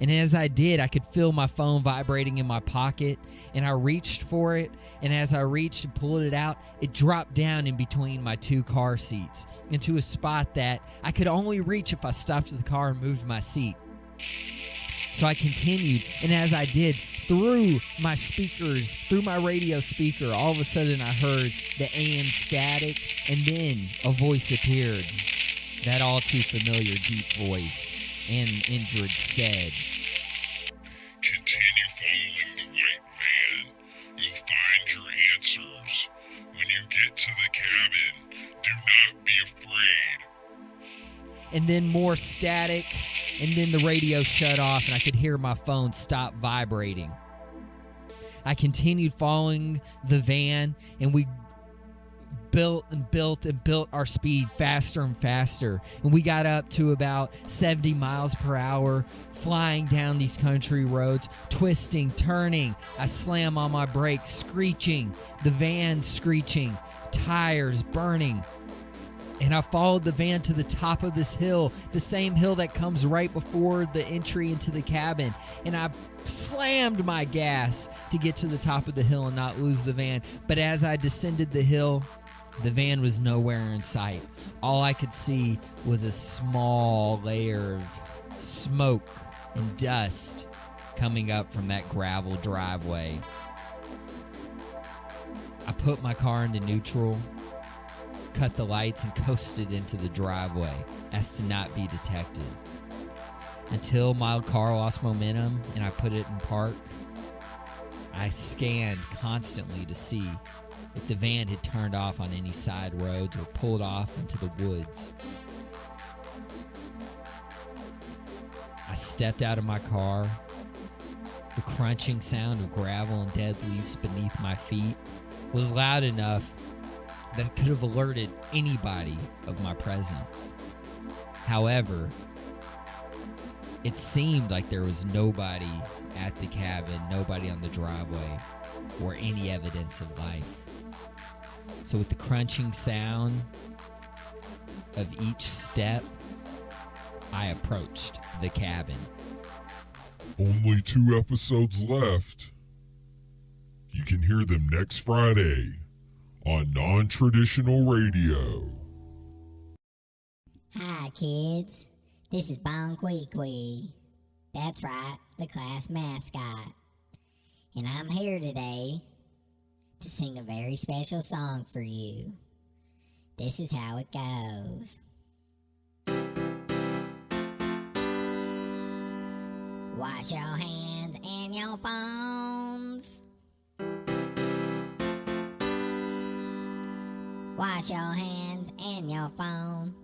And as I did, I could feel my phone vibrating in my pocket, and I reached for it, and as I reached and pulled it out, it dropped down in between my two car seats into a spot that I could only reach if I stopped the car and moved my seat. So I continued, and as I did, through my speakers, through my radio speaker, all of a sudden I heard the AM static, and then a voice appeared, that all too familiar deep voice, and Indrid said, Continue following the white van. You'll find your answers. When you get to the cabin, do not be afraid. and then more static, and then the radio shut off, and I could hear my phone stop vibrating. I continued following the van, and we built and built and built our speed faster and faster. And we got up to about 70 miles per hour, flying down these country roads, twisting, turning. I slam on my brakes, screeching, the van screeching, tires burning. And I followed the van to the top of this hill, the same hill that comes right before the entry into the cabin. And I slammed my gas to get to the top of the hill and not lose the van. But as I descended the hill, the van was nowhere in sight. All I could see was a small layer of smoke and dust coming up from that gravel driveway. I put my car into neutral, cut the lights, and coasted into the driveway as to not be detected. Until my car lost momentum and I put it in park, I scanned constantly to see if the van had turned off on any side roads or pulled off into the woods. I stepped out of my car. The crunching sound of gravel and dead leaves beneath my feet was loud enough that it could have alerted anybody of my presence. However, it seemed like there was nobody at the cabin, nobody on the driveway, or any evidence of life. So with the crunching sound of each step, I approached the cabin. Only 2 episodes left. You can hear them next Friday on non-traditional radio. Hi, kids. This is Kwee. That's right, the class mascot. And I'm here today to sing a very special song for you. This is how it goes. Wash your hands and your phones. Wash your hands and your phone.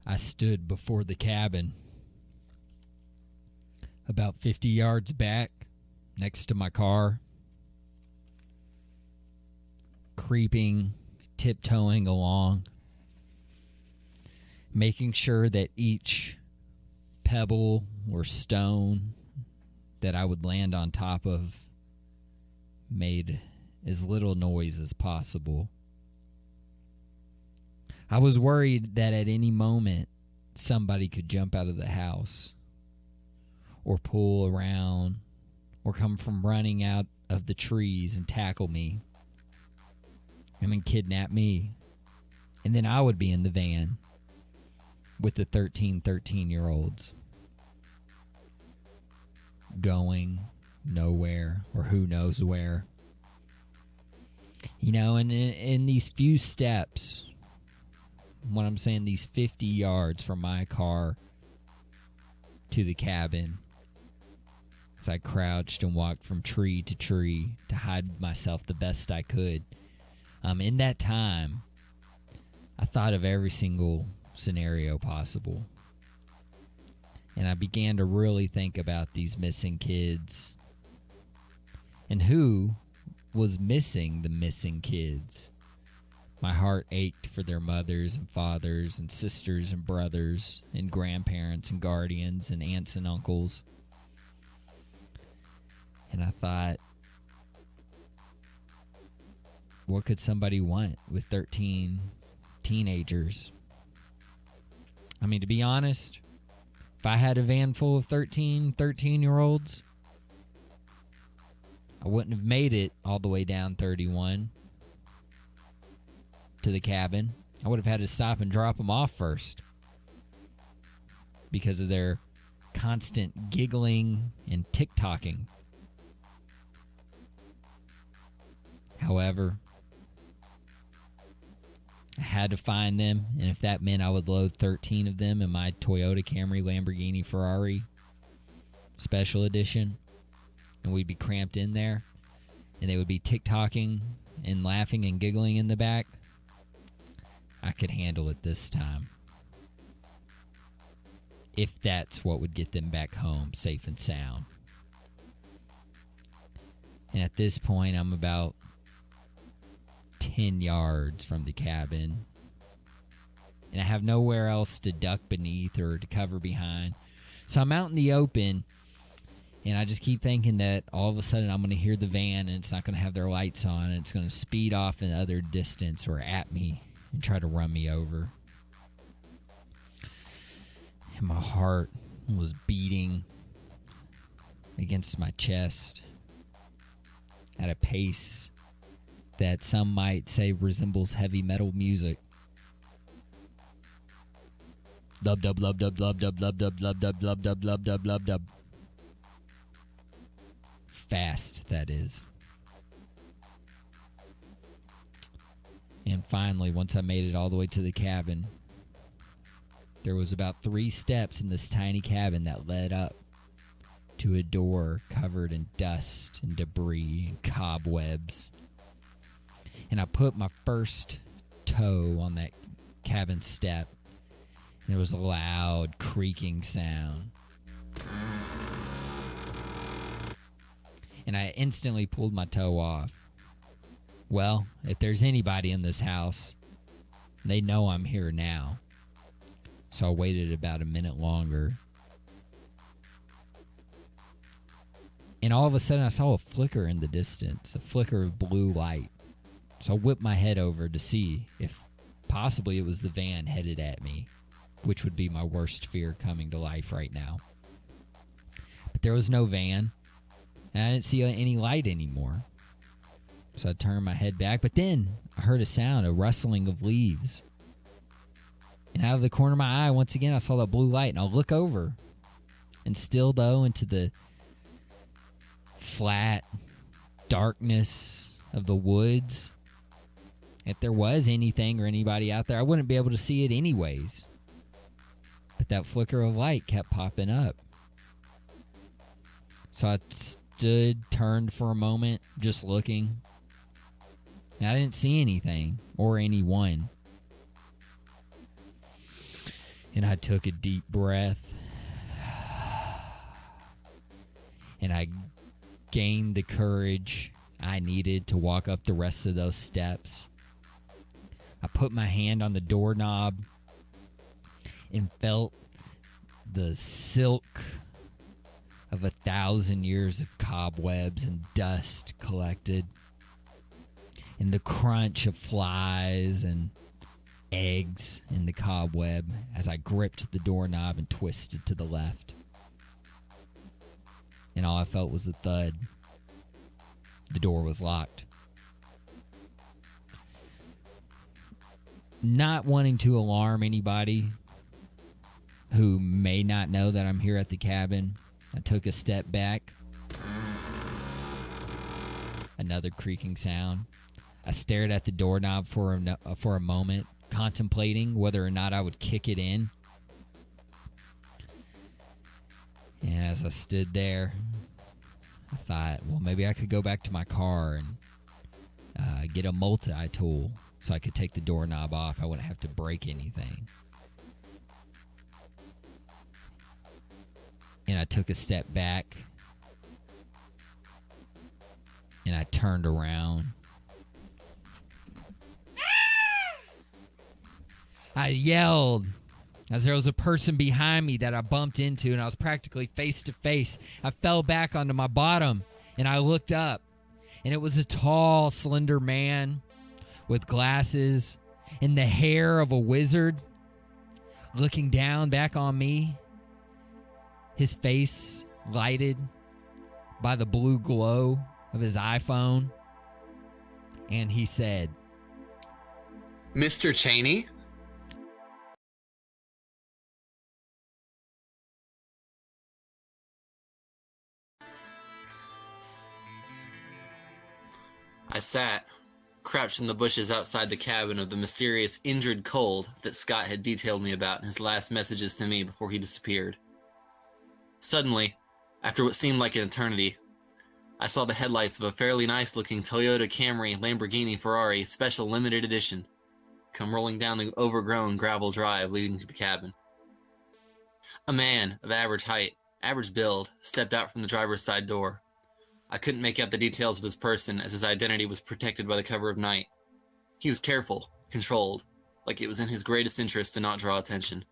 I stood before the cabin, about 50 yards back, next to my car, creeping, tiptoeing along, making sure that each pebble or stone that I would land on top of made as little noise as possible. I was worried that at any moment somebody could jump out of the house or pull around or come from running out of the trees and tackle me and then kidnap me. And then I would be in the van with the 13-year-olds going nowhere or who knows where. You know, and in these few steps, when I'm saying these 50 yards from my car to the cabin, as I crouched and walked from tree to tree to hide myself the best I could, in that time, I thought of every single scenario possible. And I began to really think about these missing kids and who was missing the missing kids. My heart ached for their mothers and fathers and sisters and brothers and grandparents and guardians and aunts and uncles. And I thought, what could somebody want with 13 teenagers? I mean, to be honest, if I had a van full of 13-year-olds, I wouldn't have made it all the way down 31 to the cabin. I would have had to stop and drop them off first because of their constant giggling and tick-tocking. However, I had to find them, and if that meant I would load 13 of them in my Toyota Camry Lamborghini Ferrari Special Edition, and we'd be cramped in there, and they would be tick-tocking and laughing and giggling in the back, I could handle it this time. If that's what would get them back home safe and sound. And at this point, I'm about 10 yards from the cabin, and I have nowhere else to duck beneath or to cover behind. So I'm out in the open, and I just keep thinking that all of a sudden I'm going to hear the van, and it's not going to have their lights on, and it's going to speed off in other distance or at me and try to run me over. And my heart was beating against my chest at a pace that some might say resembles heavy metal music. Dub dub dub dub dub dub dub dub dub dub dub dub dub dub dub dub. Fast, that is. And finally, once I made it all the way to the cabin, there was about 3 steps in this tiny cabin that led up to a door covered in dust and debris and cobwebs. And I put my first toe on that cabin step, and there was a loud creaking sound. And I instantly pulled my toe off. Well, if there's anybody in this house, they know I'm here now. So I waited about a minute longer. And all of a sudden I saw a flicker in the distance, a flicker of blue light. So I whipped my head over to see if possibly it was the van headed at me, which would be my worst fear coming to life right now. But there was no van, and I didn't see any light anymore. So I turned my head back, but then I heard a sound, a rustling of leaves. And out of the corner of my eye, once again, I saw that blue light, and I'll look over. And still, though, into the flat darkness of the woods, if there was anything or anybody out there, I wouldn't be able to see it anyways. But that flicker of light kept popping up. So I stood, turned for a moment, just looking. And I didn't see anything or anyone. And I took a deep breath. And I gained the courage I needed to walk up the rest of those steps. I put my hand on the doorknob and felt the silk of 1,000 years of cobwebs and dust collected, and the crunch of flies and eggs in the cobweb as I gripped the doorknob and twisted to the left. And all I felt was a thud. The door was locked. Not wanting to alarm anybody who may not know that I'm here at the cabin, I took a step back. Another creaking sound. I stared at the doorknob for a moment, contemplating whether or not I would kick it in. And as I stood there, I thought, well, maybe I could go back to my car and get a multi-tool so I could take the doorknob off. I wouldn't have to break anything. And I took a step back, and I turned around. I yelled as there was a person behind me that I bumped into, and I was practically face to face. I fell back onto my bottom, and I looked up, and it was a tall, slender man with glasses and the hair of a wizard looking down back on me, his face lighted by the blue glow of his iPhone. And he said, Mr. Chaney? I sat, crouched in the bushes outside the cabin of the mysterious Injured Cold that Scott had detailed me about in his last messages to me before he disappeared. Suddenly, after what seemed like an eternity, I saw the headlights of a fairly nice-looking Toyota Camry Lamborghini Ferrari Special Limited Edition come rolling down the overgrown gravel drive leading to the cabin. A man of average height, average build, stepped out from the driver's side door. I couldn't make out the details of his person as his identity was protected by the cover of night. He was careful, controlled, like it was in his greatest interest to not draw attention.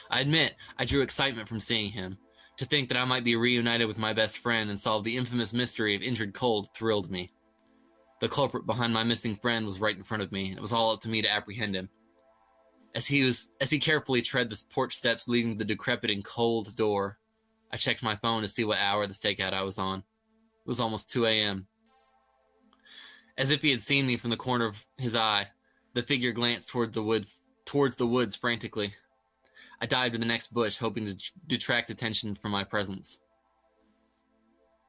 I admit I drew excitement from seeing him. To think that I might be reunited with my best friend and solve the infamous mystery of Injured Cold thrilled me. The culprit behind my missing friend was right in front of me, and it was all up to me to apprehend him. As he carefully tread the porch steps leading to the decrepit and cold door, I checked my phone to see what hour the stakeout I was on. It was almost 2 a.m. As if he had seen me from the corner of his eye, the figure glanced towards the woods frantically. I dived to the next bush, hoping to detract attention from my presence.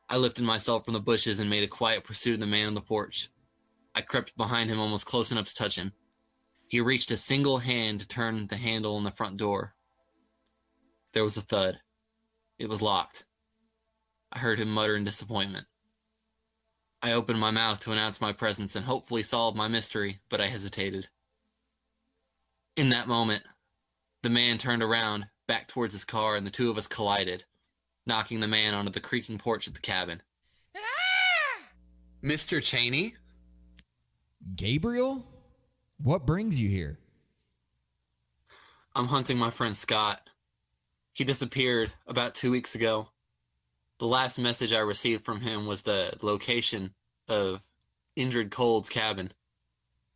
I lifted myself from the bushes and made a quiet pursuit of the man on the porch. I crept behind him almost close enough to touch him. He reached a single hand to turn the handle on the front door. There was a thud. It was locked. I heard him mutter in disappointment. I opened my mouth to announce my presence and hopefully solve my mystery, but I hesitated. In that moment, the man turned around, back towards his car, and the two of us collided, knocking the man onto the creaking porch of the cabin. Mr. Chaney? Gabriel? What brings you here? I'm hunting my friend Scott. He disappeared about 2 weeks ago. The last message I received from him was the location of Injured Cold's cabin.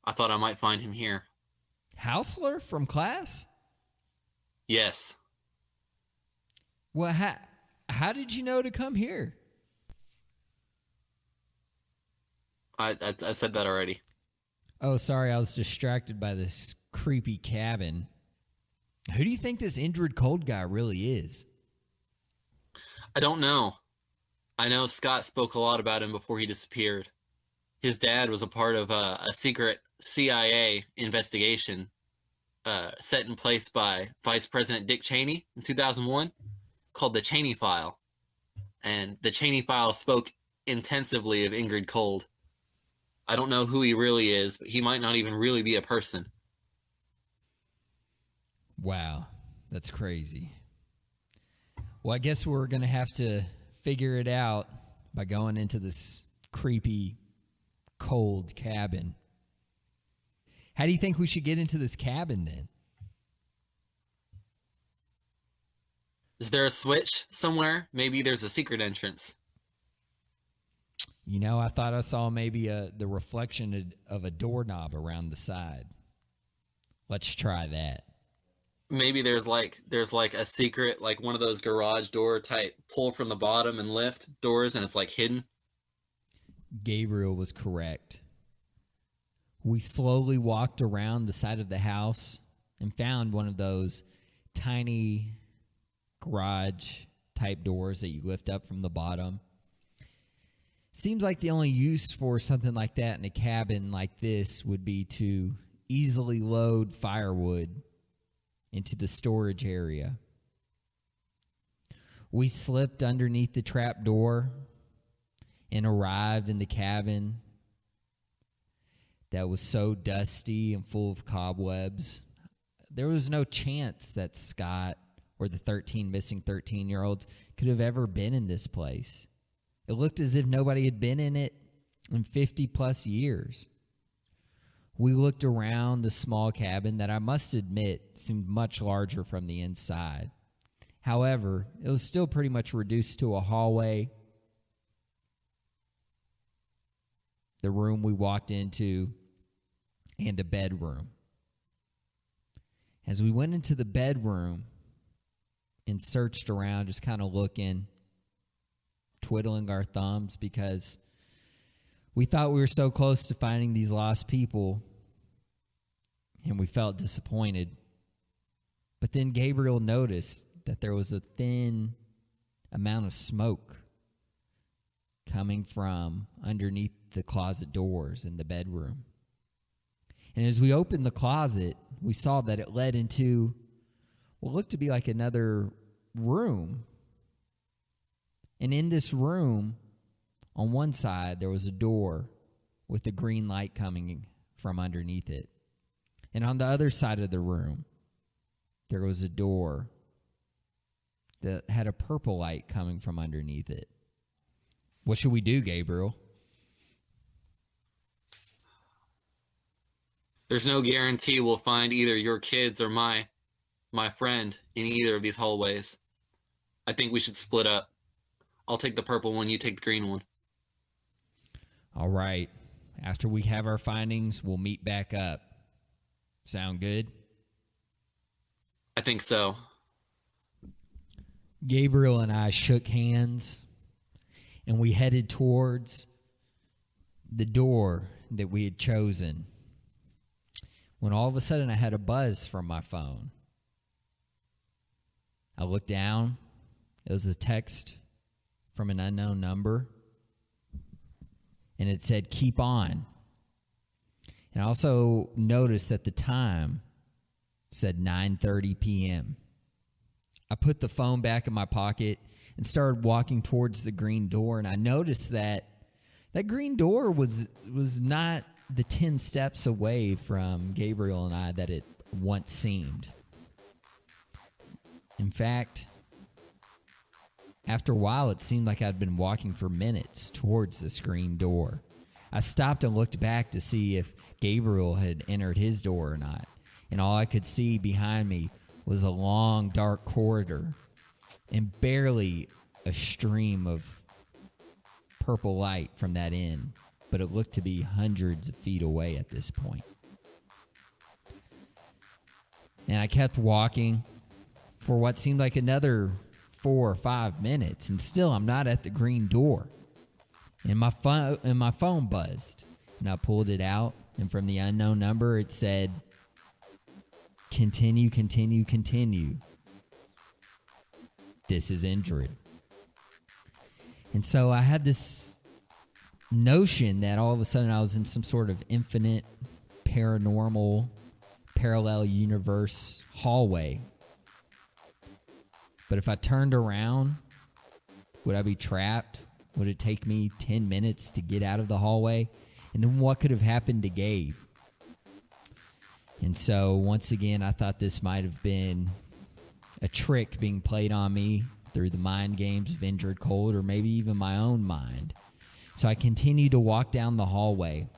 I thought I might find him here. Hausler from class? Yes. Well, how did you know to come here? I said that already. Oh, sorry, I was distracted by this creepy cabin. Who do you think this Indrid Cold guy really is? I don't know. I know Scott spoke a lot about him before he disappeared. His dad was a part of a secret CIA investigation set in place by Vice President Dick Cheney in 2001 called the Chaney File. And the Chaney File spoke intensively of Ingrid Cold. I don't know who he really is, but he might not even really be a person. Wow, that's crazy. Well, I guess we're going to have to figure it out by going into this creepy, cold cabin. How do you think we should get into this cabin then? Is there a switch somewhere? Maybe there's a secret entrance. You know, I thought I saw maybe the reflection of a doorknob around the side. Let's try that. Maybe there's like a secret, like one of those garage door type pull from the bottom and lift doors, and it's like hidden. Gabriel was correct. We slowly walked around the side of the house and found one of those tiny garage type doors that you lift up from the bottom. Seems like the only use for something like that in a cabin like this would be to easily load firewood into the storage area. We slipped underneath the trap door and arrived in the cabin that was so dusty and full of cobwebs. There was no chance that Scott or the missing 13-year-olds could have ever been in this place. It looked as if nobody had been in it in 50-plus years. We looked around the small cabin that I must admit seemed much larger from the inside. However, it was still pretty much reduced to a hallway, the room we walked into, and a bedroom. As we went into the bedroom and searched around, just kind of looking, twiddling our thumbs because we thought we were so close to finding these lost people, and we felt disappointed. But then Gabriel noticed that there was a thin amount of smoke coming from underneath the closet doors in the bedroom. And as we opened the closet, we saw that it led into what looked to be like another room. And in this room, on one side, there was a door with a green light coming from underneath it. And on the other side of the room, there was a door that had a purple light coming from underneath it. What should we do, Gabriel? There's no guarantee we'll find either your kids or my friend in either of these hallways. I think we should split up. I'll take the purple one, you take the green one. All right. After we have our findings, we'll meet back up. Sound good? I think so. Gabriel and I shook hands, and we headed towards the door that we had chosen, when all of a sudden I had a buzz from my phone. I looked down. It was a text from an unknown number, and it said, "Keep on." And I also noticed that the time said 9:30 p.m. I put the phone back in my pocket and started walking towards the green door, and I noticed that that green door was not the 10 steps away from Gabriel and I that it once seemed. In fact, after a while, it seemed like I'd been walking for minutes towards the screen door. I stopped and looked back to see if Gabriel had entered his door or not, and all I could see behind me was a long, dark corridor and barely a stream of purple light from that end, but it looked to be hundreds of feet away at this point. And I kept walking for what seemed like another 4 or 5 minutes, and still I'm not at the green door. And my phone buzzed, and I pulled it out, and from the unknown number it said, "Continue, continue, continue. This is Indrid." And so I had this notion that all of a sudden I was in some sort of infinite, paranormal, parallel universe hallway. But if I turned around, would I be trapped? Would it take me 10 minutes to get out of the hallway? And then what could have happened to Gabe? And so once again, I thought this might have been a trick being played on me through the mind games of Indrid Cold, or maybe even my own mind. So I continued to walk down the hallway.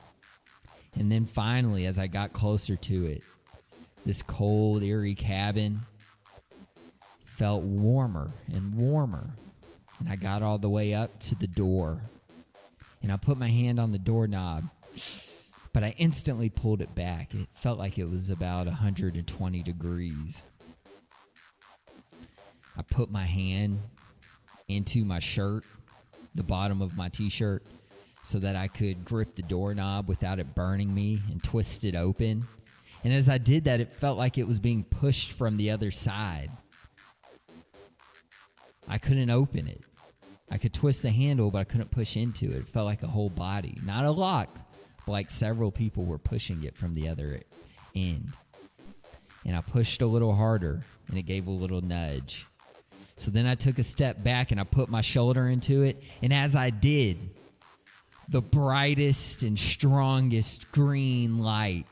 And then finally, as I got closer to it, this cold, eerie cabin felt warmer and warmer. And I got all the way up to the door. And I put my hand on the doorknob, but I instantly pulled it back. It felt like it was about 120 degrees. I put my hand into my shirt, the bottom of my t-shirt, so that I could grip the doorknob without it burning me, and twist it open. And as I did that, it felt like it was being pushed from the other side. I couldn't open it. I could twist the handle, but I couldn't push into it. It felt like a whole body. Not a lock, but like several people were pushing it from the other end. And I pushed a little harder, and it gave a little nudge. So then I took a step back, and I put my shoulder into it. And as I did, the brightest and strongest green light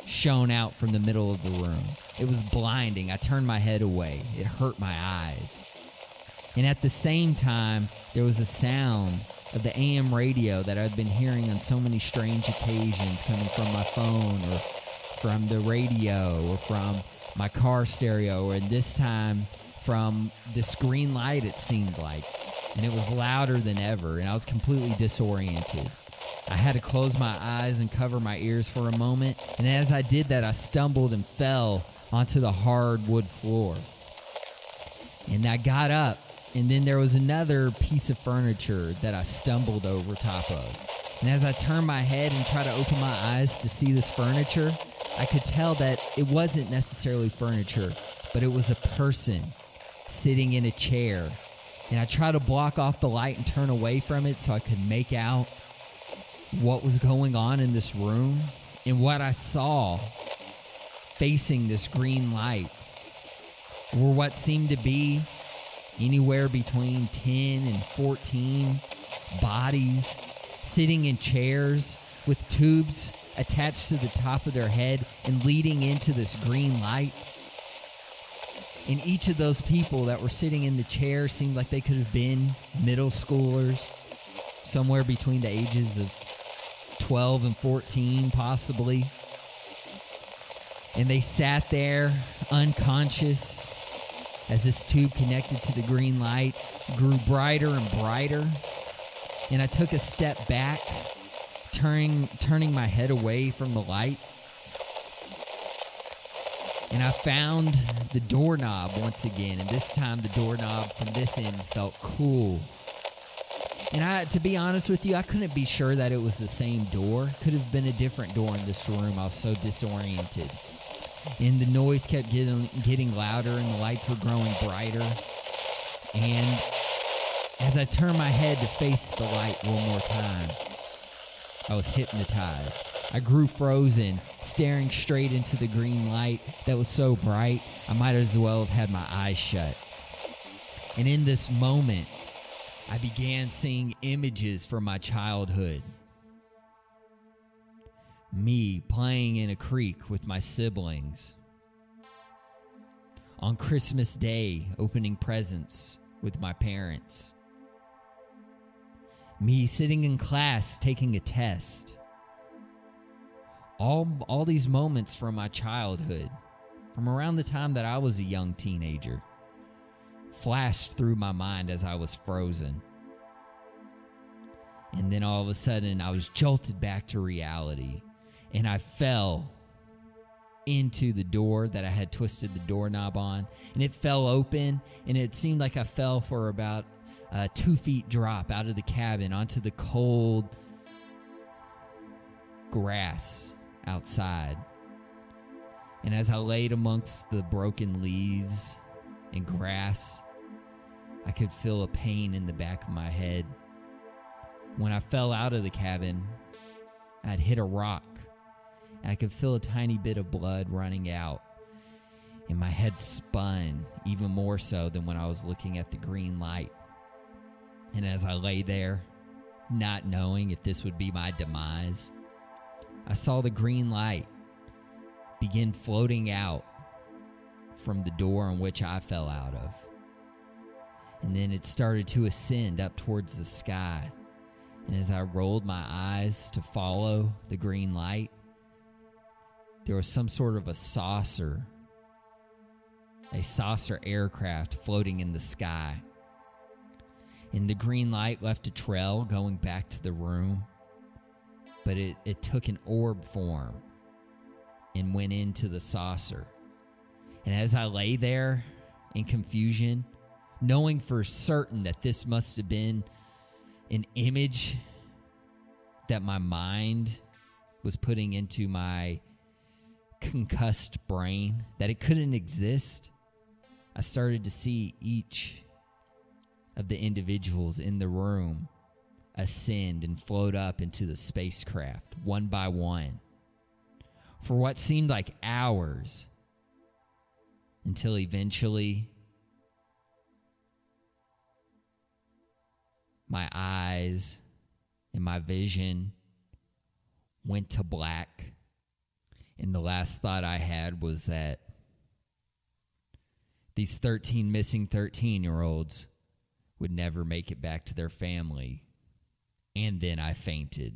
shone out from the middle of the room. It was blinding. I turned my head away. It hurt my eyes. And at the same time, there was a sound of the AM radio that I'd been hearing on so many strange occasions, coming from my phone or from the radio or from my car stereo, and this time from this green light, it seemed like. And it was louder than ever, and I was completely disoriented. I had to close my eyes and cover my ears for a moment, and as I did that, I stumbled and fell onto the hard wood floor. And I got up, and then there was another piece of furniture that I stumbled over top of. And as I turned my head and tried to open my eyes to see this furniture, I could tell that it wasn't necessarily furniture, but it was a person sitting in a chair. And I tried to block off the light and turn away from it so I could make out what was going on in this room. And what I saw facing this green light were what seemed to be anywhere between 10 and 14 bodies sitting in chairs with tubes attached to the top of their head and leading into this green light. And each of those people that were sitting in the chair seemed like they could have been middle schoolers, somewhere between the ages of 12 and 14, possibly. And they sat there unconscious as this tube connected to the green light grew brighter and brighter. And I took a step back, turning my head away from the light. And I found the doorknob once again, and this time the doorknob from this end felt cool. And to be honest with you, I couldn't be sure that it was the same door. Could have been a different door in this room. I was so disoriented. And the noise kept getting louder, and the lights were growing brighter. And as I turned my head to face the light one more time, I was hypnotized. I grew frozen, staring straight into the green light that was so bright, I might as well have had my eyes shut. And in this moment, I began seeing images from my childhood. Me playing in a creek with my siblings. On Christmas Day, opening presents with my parents. Me sitting in class taking a test. All these moments from my childhood, from around the time that I was a young teenager, flashed through my mind as I was frozen. And then all of a sudden, I was jolted back to reality, and I fell into the door that I had twisted the doorknob on, and it fell open, and it seemed like I fell for about a 2 feet drop out of the cabin onto the cold grass outside. And as I laid amongst the broken leaves and grass, I could feel a pain in the back of my head. When I fell out of the cabin, I'd hit a rock, and I could feel a tiny bit of blood running out, and my head spun even more so than when I was looking at the green light. And as I lay there, not knowing if this would be my demise, I saw the green light begin floating out from the door in which I fell out of. And then it started to ascend up towards the sky. And as I rolled my eyes to follow the green light, there was some sort of a saucer aircraft floating in the sky. And the green light left a trail going back to the room, but it took an orb form and went into the saucer. And as I lay there in confusion, knowing for certain that this must have been an image that my mind was putting into my concussed brain, that it couldn't exist, I started to see each of the individuals in the room ascend and float up into the spacecraft one by one for what seemed like hours, until eventually my eyes and my vision went to black, and the last thought I had was that these 13 missing 13-year-olds would never make it back to their family. And then I fainted.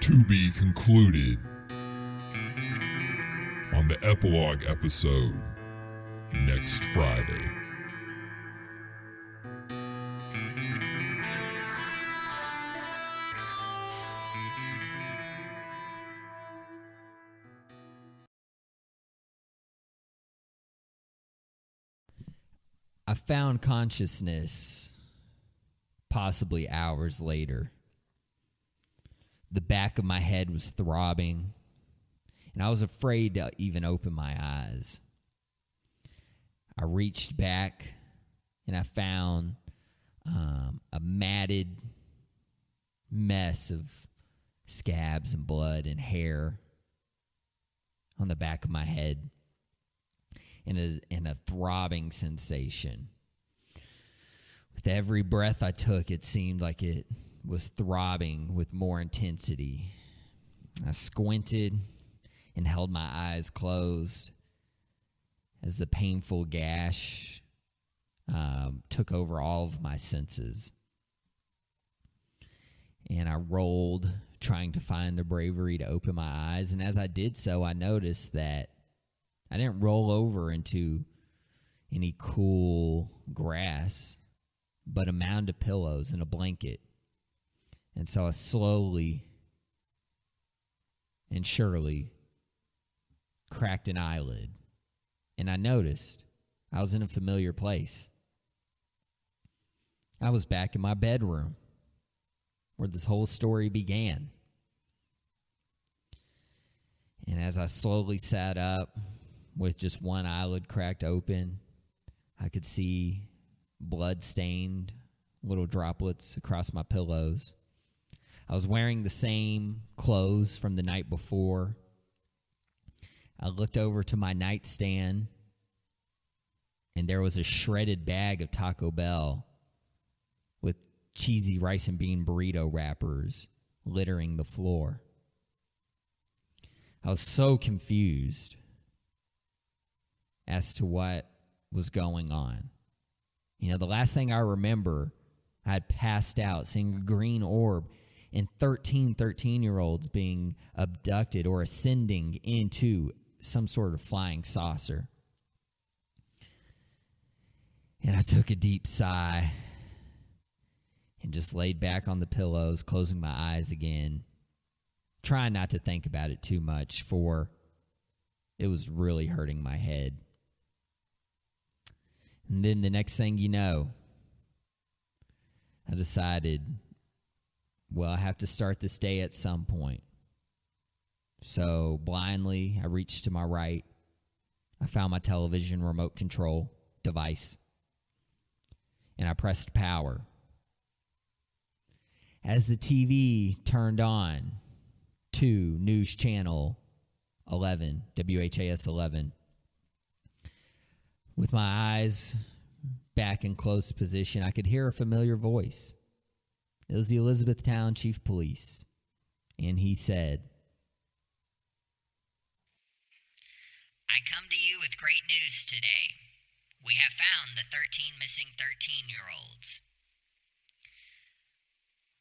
To be concluded on the Epilogue episode next Friday. I found consciousness possibly hours later. The back of my head was throbbing, and I was afraid to even open my eyes. I reached back, and I found a matted mess of scabs and blood and hair on the back of my head, and a throbbing sensation. With every breath I took, it seemed like it was throbbing with more intensity. I squinted and held my eyes closed as the painful gash took over all of my senses. And I rolled, trying to find the bravery to open my eyes. And as I did so, I noticed that I didn't roll over into any cool grass, but a mound of pillows and a blanket. And so I slowly and surely cracked an eyelid, and I noticed I was in a familiar place. I was back in my bedroom where this whole story began. And as I slowly sat up with just one eyelid cracked open, I could see blood-stained little droplets across my pillows. I was wearing the same clothes from the night before. I looked over to my nightstand, and there was a shredded bag of Taco Bell with cheesy rice and bean burrito wrappers littering the floor. I was so confused as to what was going on. You know, the last thing I remember, I had passed out seeing a green orb and 13-year-olds being abducted or ascending into some sort of flying saucer. And I took a deep sigh, and just laid back on the pillows, closing my eyes again, trying not to think about it too much, for it was really hurting my head. And then the next thing you know, I decided, well, I have to start this day at some point. So blindly, I reached to my right. I found my television remote control device, and I pressed power. As the TV turned on to News Channel 11, WHAS 11, with my eyes back in closed position, I could hear a familiar voice. It was the Elizabethtown Chief Police, and he said, I come to you with great news today. We have found the 13 missing 13-year-olds.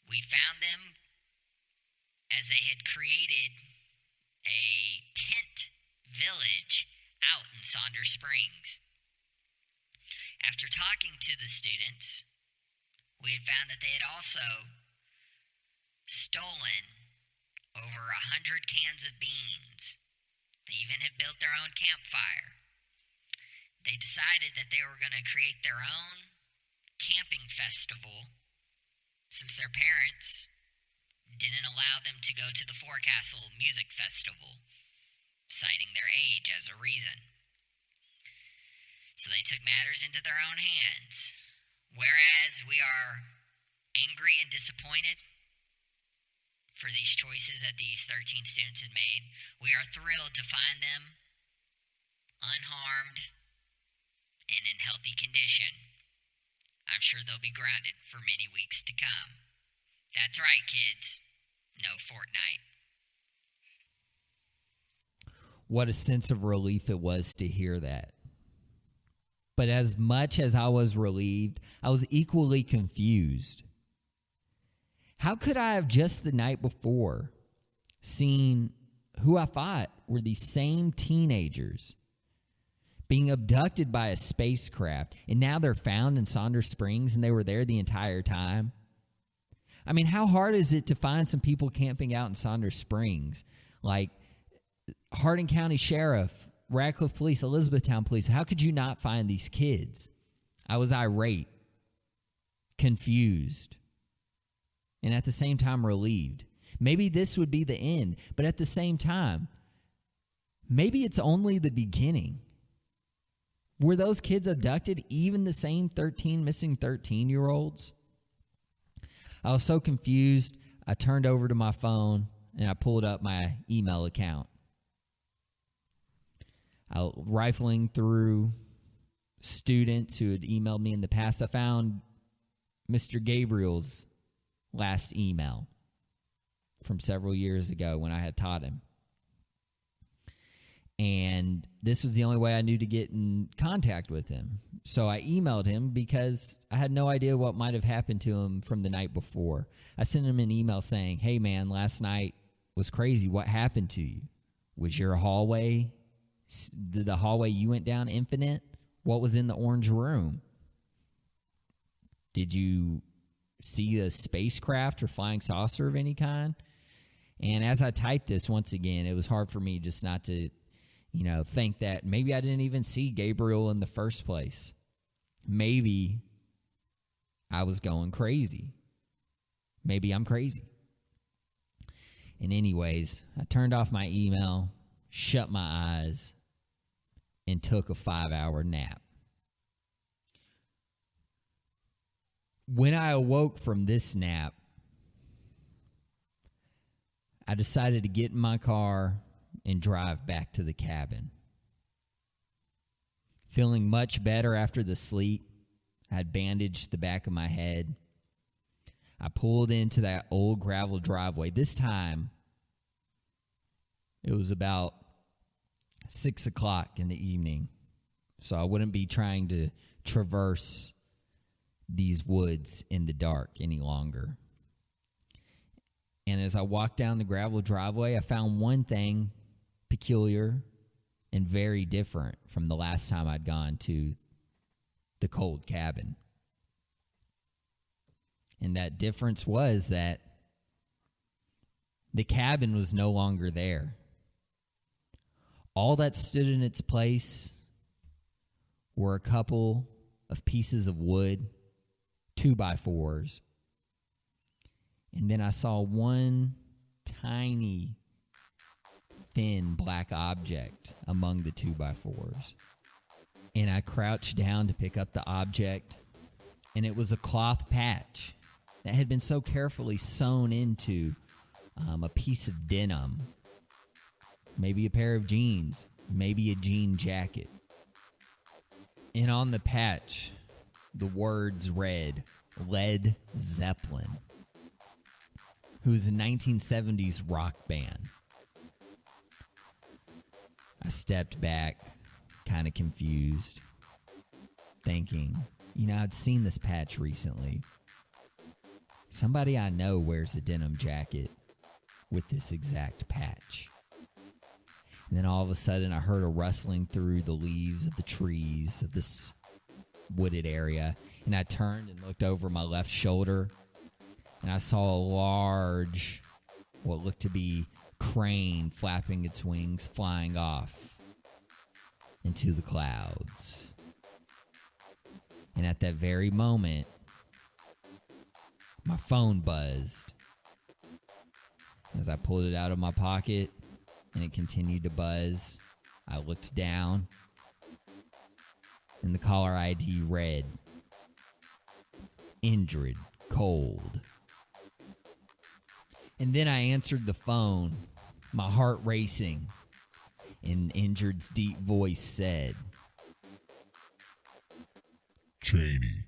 We found them as they had created a tent village out in Saunders Springs. After talking to the students, we had found that they had also stolen over 100 cans of beans. They even had built their own campfire. They decided that they were going to create their own camping festival since their parents didn't allow them to go to the Forecastle Music Festival, citing their age as a reason. So they took matters into their own hands. Whereas we are angry and disappointed for these choices that these 13 students had made, we are thrilled to find them unharmed and in healthy condition. I'm sure they'll be grounded for many weeks to come. That's right, kids. No Fortnite. What a sense of relief it was to hear that. But as much as I was relieved, I was equally confused. How could I have just the night before seen who I thought were these same teenagers being abducted by a spacecraft, and now they're found in Saunders Springs and they were there the entire time? I mean, how hard is it to find some people camping out in Saunders Springs? Like Hardin County Sheriff, Radcliff Police, Elizabethtown Police. How could you not find these kids? I was irate, confused, and at the same time relieved. Maybe this would be the end, but at the same time, maybe it's only the beginning. Were those kids abducted, even the same 13 missing 13-year-olds? I was so confused, I turned over to my phone and I pulled up my email account. Rifling through students who had emailed me in the past, I found Mr. Gabriel's last email from several years ago when I had taught him. And this was the only way I knew to get in contact with him. So I emailed him because I had no idea what might have happened to him from the night before. I sent him an email saying, hey man, last night was crazy. What happened to you? Was your hallway, the hallway you went down, infinite? What was in the orange room? Did you see a spacecraft or flying saucer of any kind? And as I typed this, once again, it was hard for me just not to, think that maybe I didn't even see Gabriel in the first place. Maybe I was going crazy. Maybe I'm crazy. And anyways, I turned off my email, shut my eyes, and took a 5-hour nap. When I awoke from this nap, I decided to get in my car and drive back to the cabin. Feeling much better after the sleep, I had bandaged the back of my head. I pulled into that old gravel driveway. This time, it was about 6 o'clock in the evening, so I wouldn't be trying to traverse these woods in the dark any longer. And as I walked down the gravel driveway, I found one thing peculiar and very different from the last time I'd gone to the cold cabin. And that difference was that the cabin was no longer there. All that stood in its place were a couple of pieces of wood, 2x4s. And then I saw one tiny, thin black object among the 2x4s. And I crouched down to pick up the object, and it was a cloth patch that had been so carefully sewn into a piece of denim, maybe a pair of jeans, maybe a jean jacket. And on the patch, the words read, Led Zeppelin, who's a 1970s rock band. I stepped back, kind of confused, thinking, I'd seen this patch recently. Somebody I know wears a denim jacket with this exact patch. And then all of a sudden, I heard a rustling through the leaves of the trees of this wooded area. And I turned and looked over my left shoulder, and I saw a large, what looked to be crane flapping its wings, flying off into the clouds. And at that very moment, my phone buzzed. As I pulled it out of my pocket and it continued to buzz, I looked down and the caller ID read, Injured Cold. And then I answered the phone, my heart racing, and Injured's deep voice said, Chaney,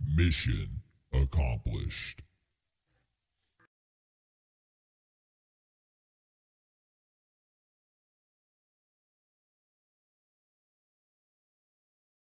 mission accomplished.